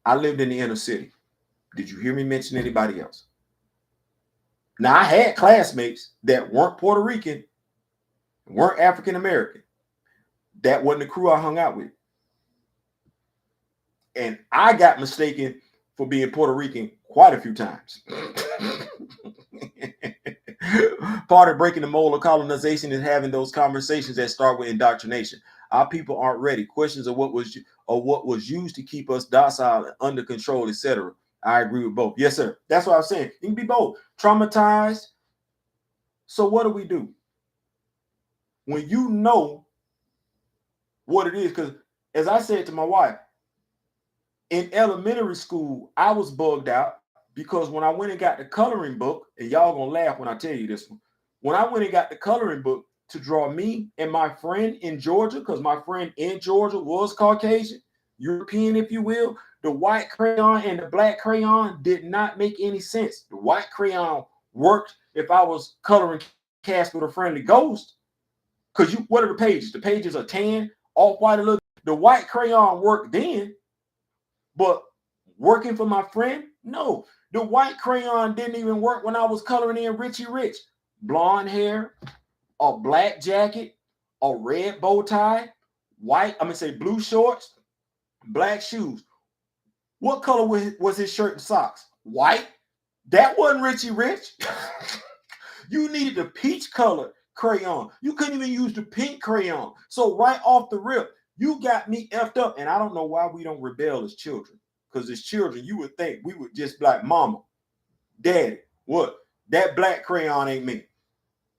I lived in the inner city. Did you hear me mention anybody else? Now, I had classmates that weren't Puerto Rican, weren't African American. That wasn't the crew I hung out with. And I got mistaken for being Puerto Rican quite a few times. Part of breaking the mold of colonization is having those conversations that start with indoctrination. Our people aren't ready. Questions of what was used to keep us docile and under control, etc. I agree with both. Yes, sir. That's what I'm saying. You can be both. Traumatized. So what do? When you know what it is, because as I said to my wife, in elementary school, I was bugged out because when I went and got the coloring book, and y'all gonna laugh when I tell you this one, when I went and got the coloring book to draw me and my friend in Georgia, because my friend in Georgia was Caucasian, European, if you will, the white crayon and the black crayon did not make any sense. The white crayon worked if I was coloring Casper the Friendly Ghost, because what are the pages? The pages are tan, off-white a little. The white crayon worked then, but working for my friend, no. The white crayon didn't even work when I was coloring in Richie Rich. Blonde hair, a black jacket, a red bow tie, blue shorts, black shoes. What color was his shirt and socks? White. That wasn't Richie Rich. You needed the peach color crayon. You couldn't even use the pink crayon. So right off the rip, you got me effed up. And I don't know why we don't rebel as children. Because as children, you would think we would just be like, Mama, Daddy, what? That black crayon ain't me.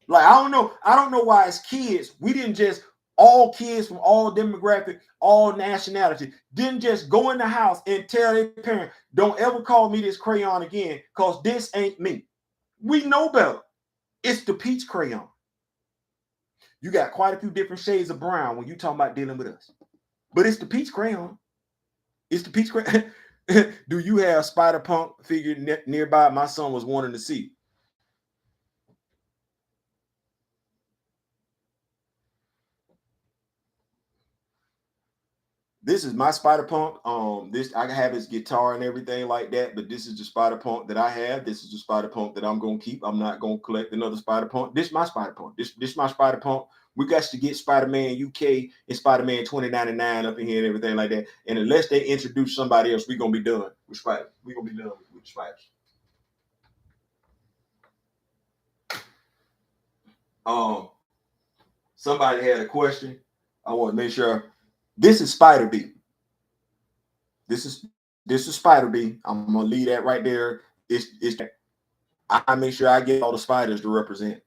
Like, I don't know why as kids, we didn't just, all kids from all demographic, all nationality, didn't just go in the house and tell their parent, don't ever call me this crayon again, because this ain't me. We know better. It's the peach crayon. You got quite a few different shades of brown when you talking about dealing with us. But it's the peach crayon. It's the peach crayon. Do you have Spider-Punk figure nearby? My son was wanting to see. This is my Spider-Punk. This I have his guitar and everything like that, but this is the Spider-Punk that I have. This is the Spider-Punk that I'm gonna keep. I'm not gonna collect another Spider-Punk. This is my Spider-Punk. This my Spider-Punk. We got to get Spider-Man UK and Spider-Man 2099 up in here and everything like that. And unless they introduce somebody else, we're gonna be done with Spider. We're gonna be done with Spiders. Somebody had a question. I want to make sure. This is Spider B. This is Spider B. I'm gonna leave that right there. It's I make sure I get all the spiders to represent.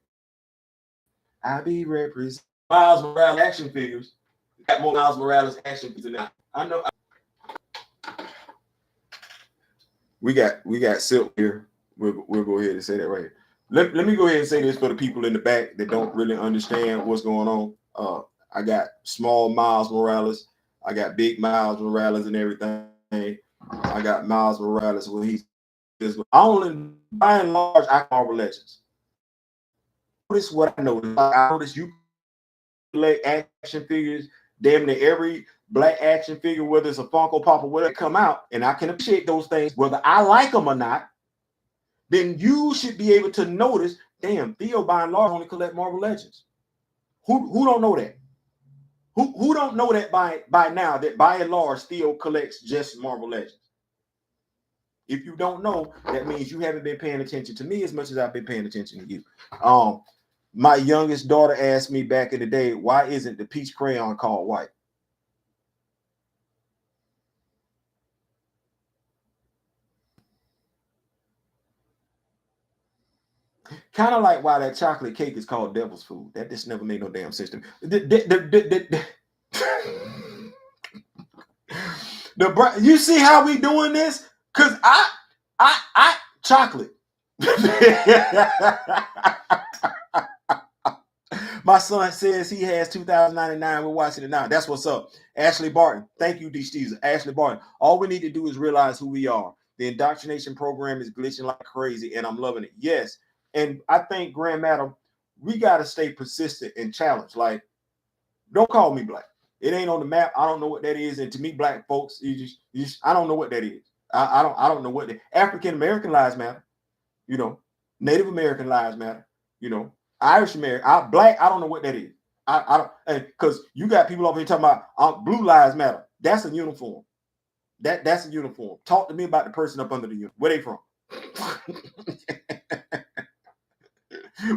I be represent Miles Morales action figures. Got more Miles Morales action figures now. I know. We got Silk here. We'll go ahead and say that right here. Let me go ahead and say this for the people in the back that don't really understand what's going on. I got small Miles Morales. I got big Miles Morales and everything. I got Miles Morales when he's by and large, I Marvel Legends. Notice what I noticed. I noticed you collect action figures, damn near every black action figure, whether it's a Funko Pop or whatever, come out, and I can appreciate those things, whether I like them or not. Then you should be able to notice, damn, Theo by and large only collect Marvel Legends. Who don't know that? Who don't know that by now that by and large Theo collects just Marvel Legends? If you don't know, that means you haven't been paying attention to me as much as I've been paying attention to you. My youngest daughter asked me back in the day, why isn't the peach crayon called white? Kind of like why that chocolate cake is called devil's food. That just never made no damn sense to me. You see how we doing this? Cause I chocolate. My son says he has 2099. We're watching it now. That's what's up. Ashley Barton. Thank you, D. Steves. Ashley Barton. All we need to do is realize who we are. The indoctrination program is glitching like crazy, and I'm loving it. Yes. And I think, Grand Madam, we got to stay persistent and challenge. Like, don't call me black. It ain't on the map. I don't know what that is. And to me, black folks, I don't know what that is. I don't know what African American lives matter. You know, Native American lives matter. You know, Irish American, black. I don't know what that is. I don't, because you got people over here talking about blue lives matter. That's a uniform. That's a uniform. Talk to me about the person up under the uniform. Where they from?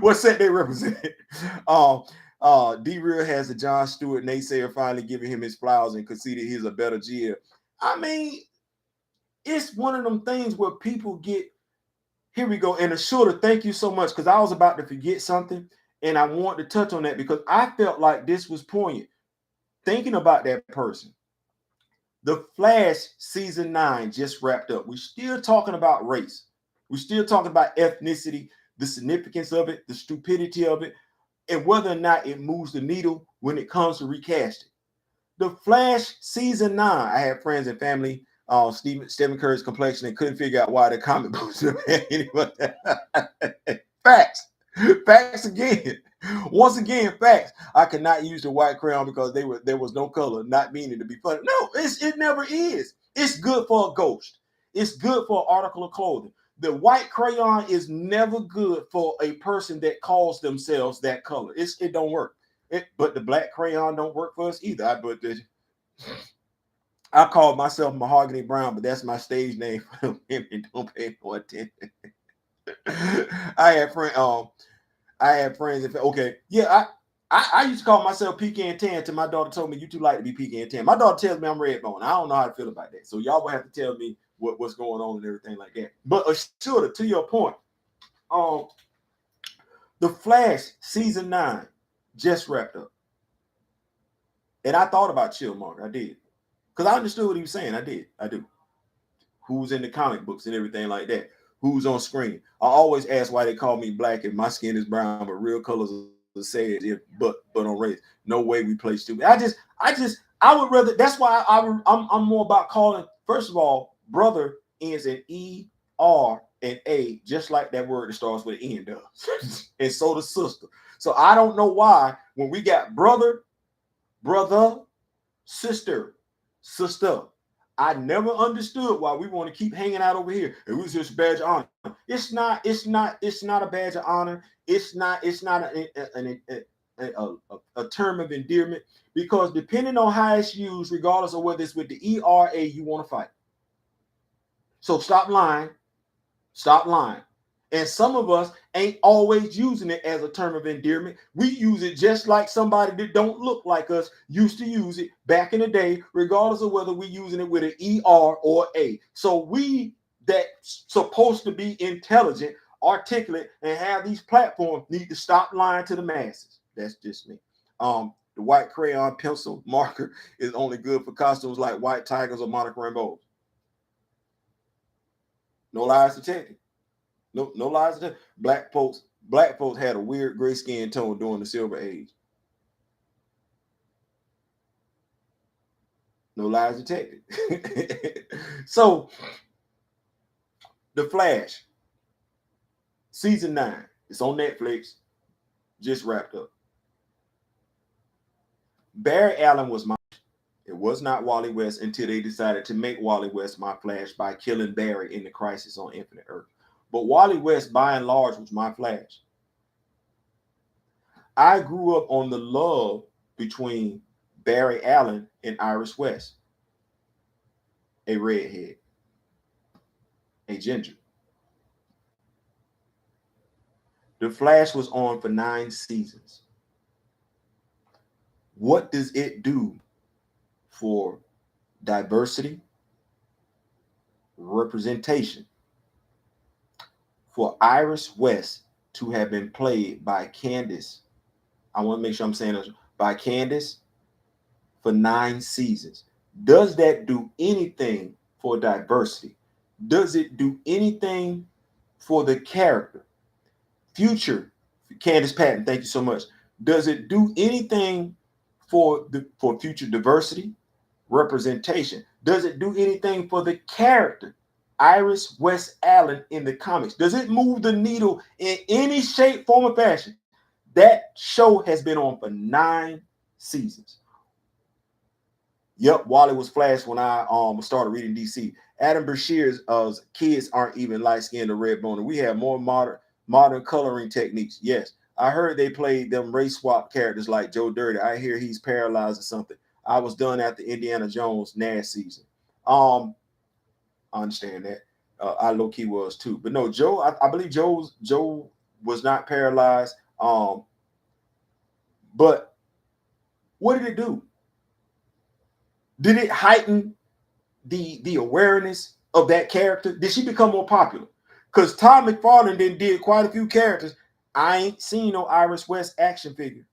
What set they represent? D-Real has the John Stewart naysayer finally giving him his flowers and conceded he's a better GM. I mean, it's one of them things where people get, here we go. And Ashura, thank you so much, because I was about to forget something and I want to touch on that because I felt like this was poignant. Thinking about that person. The Flash season 9 just wrapped up. We're still talking about race. We're still talking about ethnicity, the significance of it, the stupidity of it, and whether or not it moves the needle when it comes to recasting. The Flash season 9, I have friends and family, Stephen Curry's complexion, and couldn't figure out why the comic books anyway. Facts. Facts again. Once again, facts. I could not use the white crayon because there was no color, not meaning to be funny. No, it never is. It's good for a ghost. It's good for an article of clothing. The white crayon is never good for a person that calls themselves that color. It don't work. But the black crayon don't work for us either. I call myself Mahogany Brown, but that's my stage name for the women. Don't pay no attention. I had friends. Okay, yeah, I used to call myself Pecan Tan till my daughter told me you too light to be Pecan Tan. My daughter tells me I'm red bone. I don't know how to feel about that. So y'all will have to tell me what's going on and everything like that. But Ashura, to your point, The Flash season 9 just wrapped up. And I thought about Chillmonger. I did. Because I understood what he was saying. I did. I do. Who's in the comic books and everything like that. Who's on screen. I always ask why they call me black if my skin is brown, but real colors are said but on race. No way we play stupid. I would rather, that's why I'm more about calling, first of all, brother ends in E-R and A, just like that word that starts with an N does. And so does sister. So I don't know why when we got brother, sister. I never understood why we want to keep hanging out over here. It was just a badge of honor. It's not a badge of honor. It's not a term of endearment, because depending on how it's used, regardless of whether it's with the ERA, you want to fight. So stop lying. And some of us ain't always using it as a term of endearment. We use it just like somebody that don't look like us used to use it back in the day, regardless of whether we're using it with an ER or A. So we that supposed to be intelligent, articulate, and have these platforms need to stop lying to the masses. That's just me. The white crayon pencil marker is only good for costumes like white tigers or Monica Rambeau. No lies detected. No lies. Black folks had a weird gray skin tone during the Silver Age. No lies detected. So, The Flash, season 9, it's on Netflix, just wrapped up. Barry Allen was my. It was not Wally West until they decided to make Wally West my Flash by killing Barry in the Crisis on Infinite Earth. But Wally West, by and large, was my Flash. I grew up on the love between Barry Allen and Iris West, a redhead, a ginger. The Flash was on for 9 seasons. What does it do for diversity, representation, for Iris West to have been played by Candace? I want to make sure I'm saying this, by Candace for 9 seasons. Does that do anything for diversity? Does it do anything for the character? Future Candace Patton, thank you so much. Does it do anything for future diversity, representation? Does it do anything for the character, Iris West Allen, in the comics? Does it move the needle in any shape, form, or fashion? That show has been on for 9 seasons. Yep, Wally was Flash when I started reading DC. Adam Bashir's kids aren't even light skinned or red bone. We have more modern coloring techniques. Yes, I heard they played them race swap characters like Joe Dirty. I hear he's paralyzed or something. I was done after Indiana Jones Nash season. I understand that. I low key was too, but no, Joe. I believe Joe was not paralyzed. But what did it do? Did it heighten the awareness of that character? Did she become more popular? Because Todd McFarlane then did quite a few characters. I ain't seen no Iris West action figure.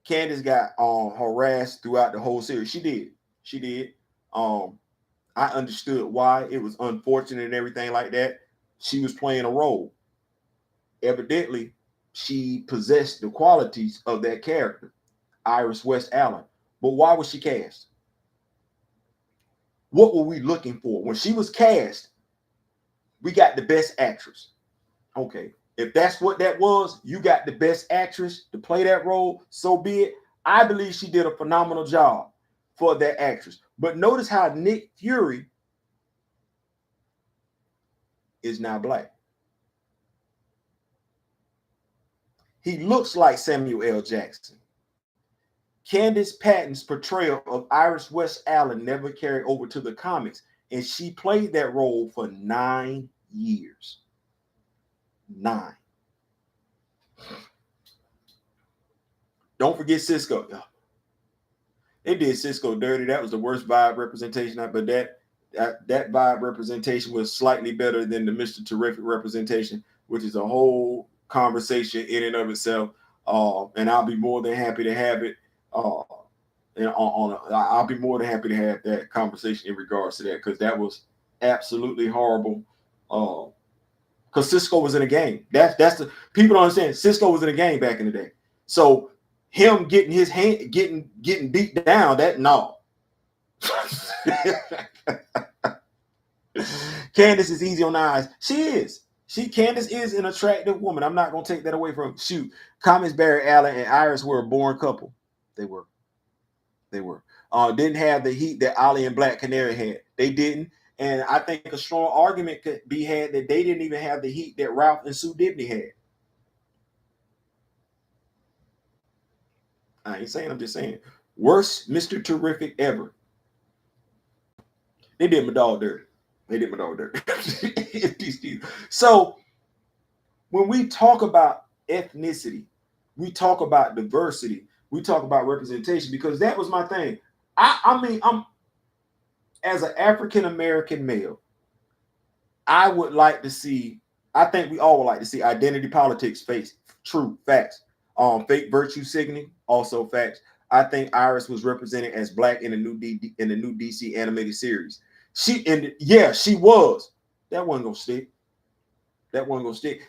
Candace got harassed throughout the whole series. She did. I understood why. It was unfortunate and everything like that. She was playing a role. Evidently, she possessed the qualities of that character, Iris West Allen. But why was she cast? What were we looking for? When she was cast, we got the best actress. Okay, if that's what that was, you got the best actress to play that role, so be it. I believe she did a phenomenal job for that actress. But notice how Nick Fury is now black. He looks like Samuel L. Jackson. Candace Patton's portrayal of Iris West Allen never carried over to the comics, and she played that role for 9 years. 9. Don't forget Cisco. They did Cisco dirty. That was the worst vibe representation. But that vibe representation was slightly better than the Mr. Terrific representation, which is a whole conversation in and of itself. And I'll be more than happy to have it. I'll be more than happy to have that conversation in regards to that, because that was absolutely horrible. Because Cisco was in a game. That's the people don't understand. Cisco was in a game back in the day. So him getting his hand getting beat down, that no. Candace is easy on the eyes. She is. Candace is an attractive woman. I'm not gonna take that away from her. Shoot. Comics Barry Allen and Iris were a born couple. They were. Didn't have the heat that Ollie and Black Canary had. They didn't. And I think a strong argument could be had that they didn't even have the heat that Ralph and Sue Dibney had. I ain't saying, I'm just saying. Worst Mr. Terrific ever. They did my dog dirty. So when we talk about ethnicity, we talk about diversity, we talk about representation, because that was my thing. I mean, I'm as an African American male, I would like to see, I think we all would like to see identity politics face. True facts. Fake virtue signaling, also facts. I think Iris was represented as black in the new DC animated series. She was. That wasn't gonna stick.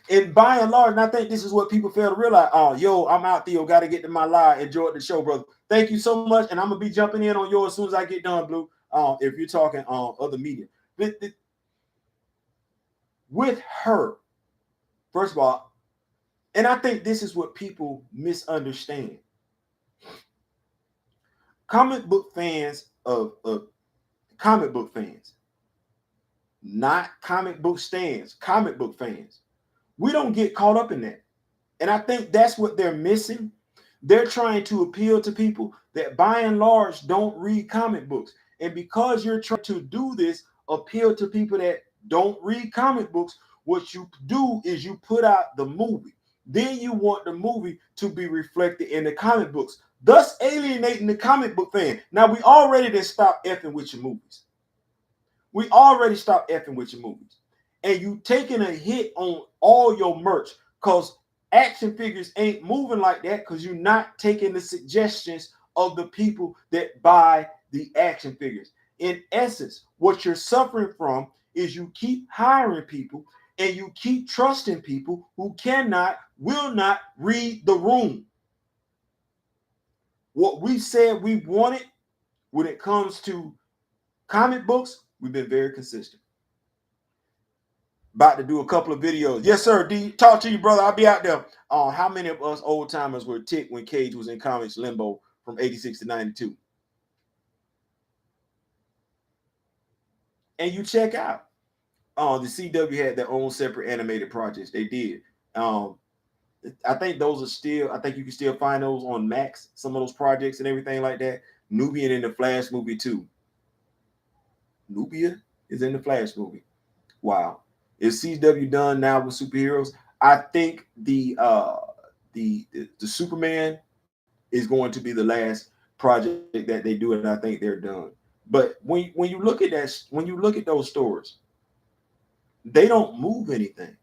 And by and large, and I think this is what people fail to realize. Oh, yo, I'm out, Theo. Got to get to my live. Enjoyed the show, brother. Thank you so much. And I'm gonna be jumping in on yours as soon as I get done, Blue. If you're talking other media. With her, first of all, and I think this is what people misunderstand. Comic book fans, not comic book stands, comic book fans. We don't get caught up in that. And I think that's what they're missing. They're trying to appeal to people that by and large don't read comic books. And because you're trying to do this, appeal to people that don't read comic books, what you do is you put out the movie. Then you want the movie to be reflected in the comic books, thus alienating the comic book fan. Now, we already done stopped effing with your movies. We already stopped effing with your movies. And you taking a hit on all your merch because action figures ain't moving like that because you're not taking the suggestions of the people that buy the action figures. In essence, what you're suffering from is you keep hiring people and you keep trusting people who will not read the room. What we said we wanted when it comes to comic books, we've been very consistent. About to do a couple of videos. Yes, sir, D. Talk to you, brother. I'll be out there. How many of us old timers were ticked when Cage was in comics limbo from 86 to 92? And you check out. The CW had their own separate animated projects. They did. I think those are still, I think you can still find those on Max, some of those projects and everything like that. Nubian in the Flash movie too. Nubia is in the Flash movie. Wow. Is CW done now with superheroes? I think the Superman is going to be the last project that they do, and I think they're done. But when you look at that, when you look at those stories, they don't move anything.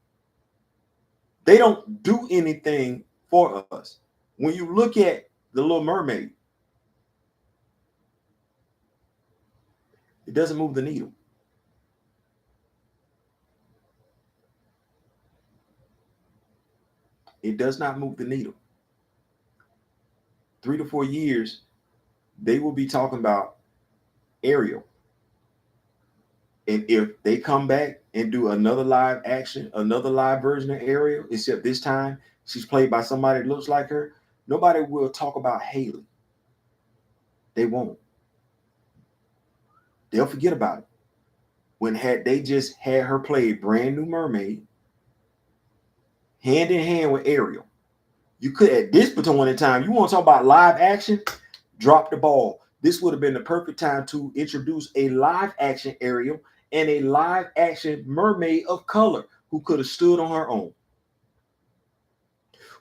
They don't do anything for us. When you look at the Little Mermaid, it doesn't move the needle. It does not move the needle. 3 to 4 years, they will be talking about Ariel. And if they come back and do another live action, another live version of Ariel, except this time she's played by somebody that looks like her, nobody will talk about Haley. They won't. They'll forget about it. When had they just had her play a brand new mermaid, hand in hand with Ariel. You could, at this point in time, you want to talk about live action, drop the ball. This would have been the perfect time to introduce a live action Ariel and a live action mermaid of color who could have stood on her own.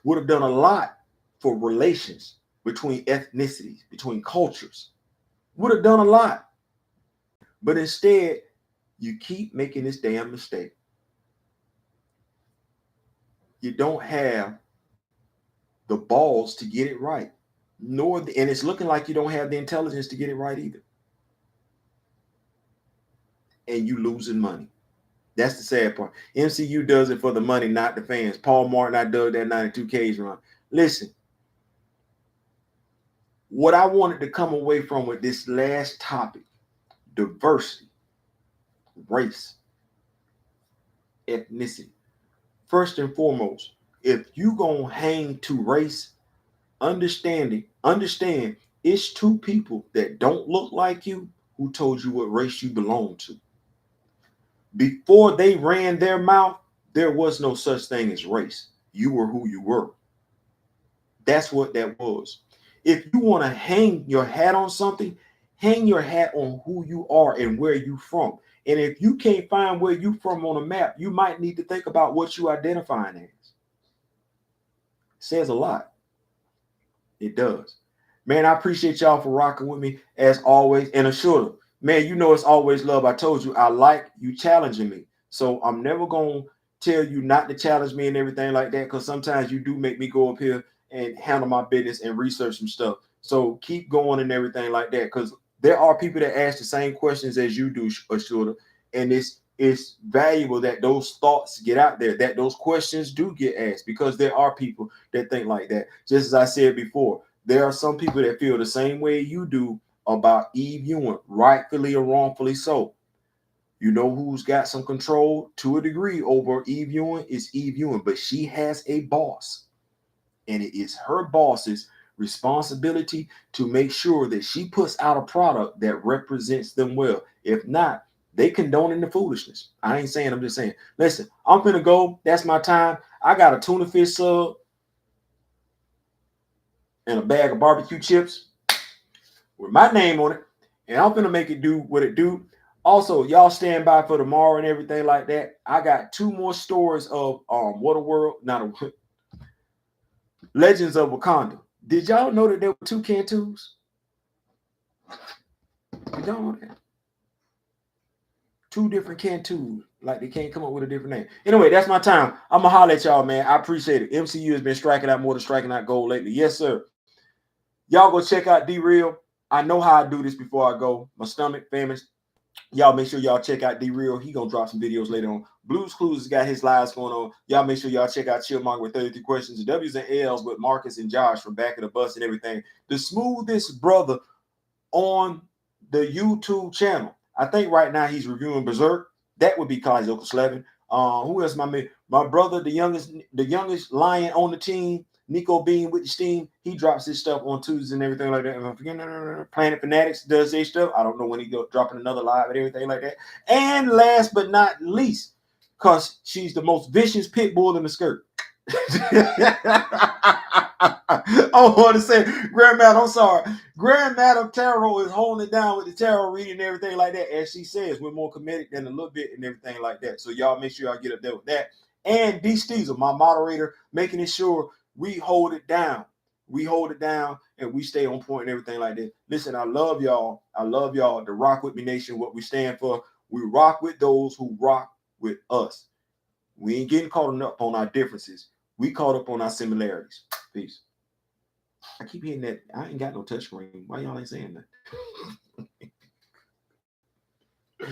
Would have done a lot for relations between ethnicities, between cultures. Would have done a lot. But instead, you keep making this damn mistake. You don't have the balls to get it right. And it's looking like you don't have the intelligence to get it right either. And you losing money. That's the sad part. MCU does it for the money, not the fans. Paul Martin, I dug that 92Ks run. Listen, what I wanted to come away from with this last topic, diversity, race, ethnicity. First and foremost, if you gonna hang to race, understand it's two people that don't look like you who told you what race you belong to. Before they ran their mouth, there was no such thing as race. You were who you were. That's what that was. If you want to hang your hat on something, hang your hat on who you are and where you from. And if you can't find where you from on a map, you might need to think about what you identifying as. It says a lot. It does. Man, I appreciate y'all for rocking with me as always. And Ashura, man, you know it's always love. I told you I like you challenging me. So I'm never going to tell you not to challenge me and everything like that, because sometimes you do make me go up here and handle my business and research some stuff. So keep going and everything like that, because there are people that ask the same questions as you do, Ashura, and it's valuable that those thoughts get out there, that those questions do get asked, because there are people that think like that. Just as I said before, there are some people that feel the same way you do about Eve Ewing, rightfully or wrongfully so. You know who's got some control to a degree over Eve Ewing is Eve Ewing, but she has a boss, and it is her boss's responsibility to make sure that she puts out a product that represents them well. If not, they condoning the foolishness. I ain't saying, I'm just saying, listen, I'm gonna go. That's my time. I got a tuna fish sub. and a bag of barbecue chips with my name on it, and I'm gonna make it do what it do. Also, y'all stand by for tomorrow and everything like that. I got 2 more stories of Waterworld, not a Legends of Wakanda. Did y'all know that there were 2 Cantus? Did y'all know that? 2 different Cantus. Like they can't come up with a different name. Anyway, that's my time. I'm gonna holler at y'all, man. I appreciate it. MCU has been striking out more than striking out gold lately. Yes, sir. Y'all go check out D Real. I know how I do this before I go. My stomach famished. Y'all make sure y'all check out D Real. He gonna drop some videos later on. Blues Clues has got his lives going on. Y'all make sure y'all check out Chillmonger with 33 questions. The W's and L's with Marcus and Josh from Back of the Bus and everything. The smoothest brother on the YouTube channel. I think right now he's reviewing Berserk. That would be Kaizoka Slevin. Who else? My brother, the youngest lion on the team, Nico Bean with the steam. He drops his stuff on Tuesdays and everything like that. Planet Fanatics does their stuff. I don't know when he go dropping another live and everything like that. And last but not least, because she's the most vicious pit bull in the skirt. I want to say, Grandma, I'm sorry. Grandma Tarot is holding it down with the tarot reading and everything like that. As she says, we're more comedic than a little bit and everything like that. So y'all make sure y'all get up there with that. And D. Steezer, my moderator, making it sure we hold it down. We hold it down and we stay on point and everything like that. Listen, I love y'all. I love y'all. The Rock With Me Nation, what we stand for. We rock with those who rock with us. We ain't getting caught up on our differences. We caught up on our similarities. Peace. I keep hearing that. I ain't got no touch screen. Why y'all ain't saying that?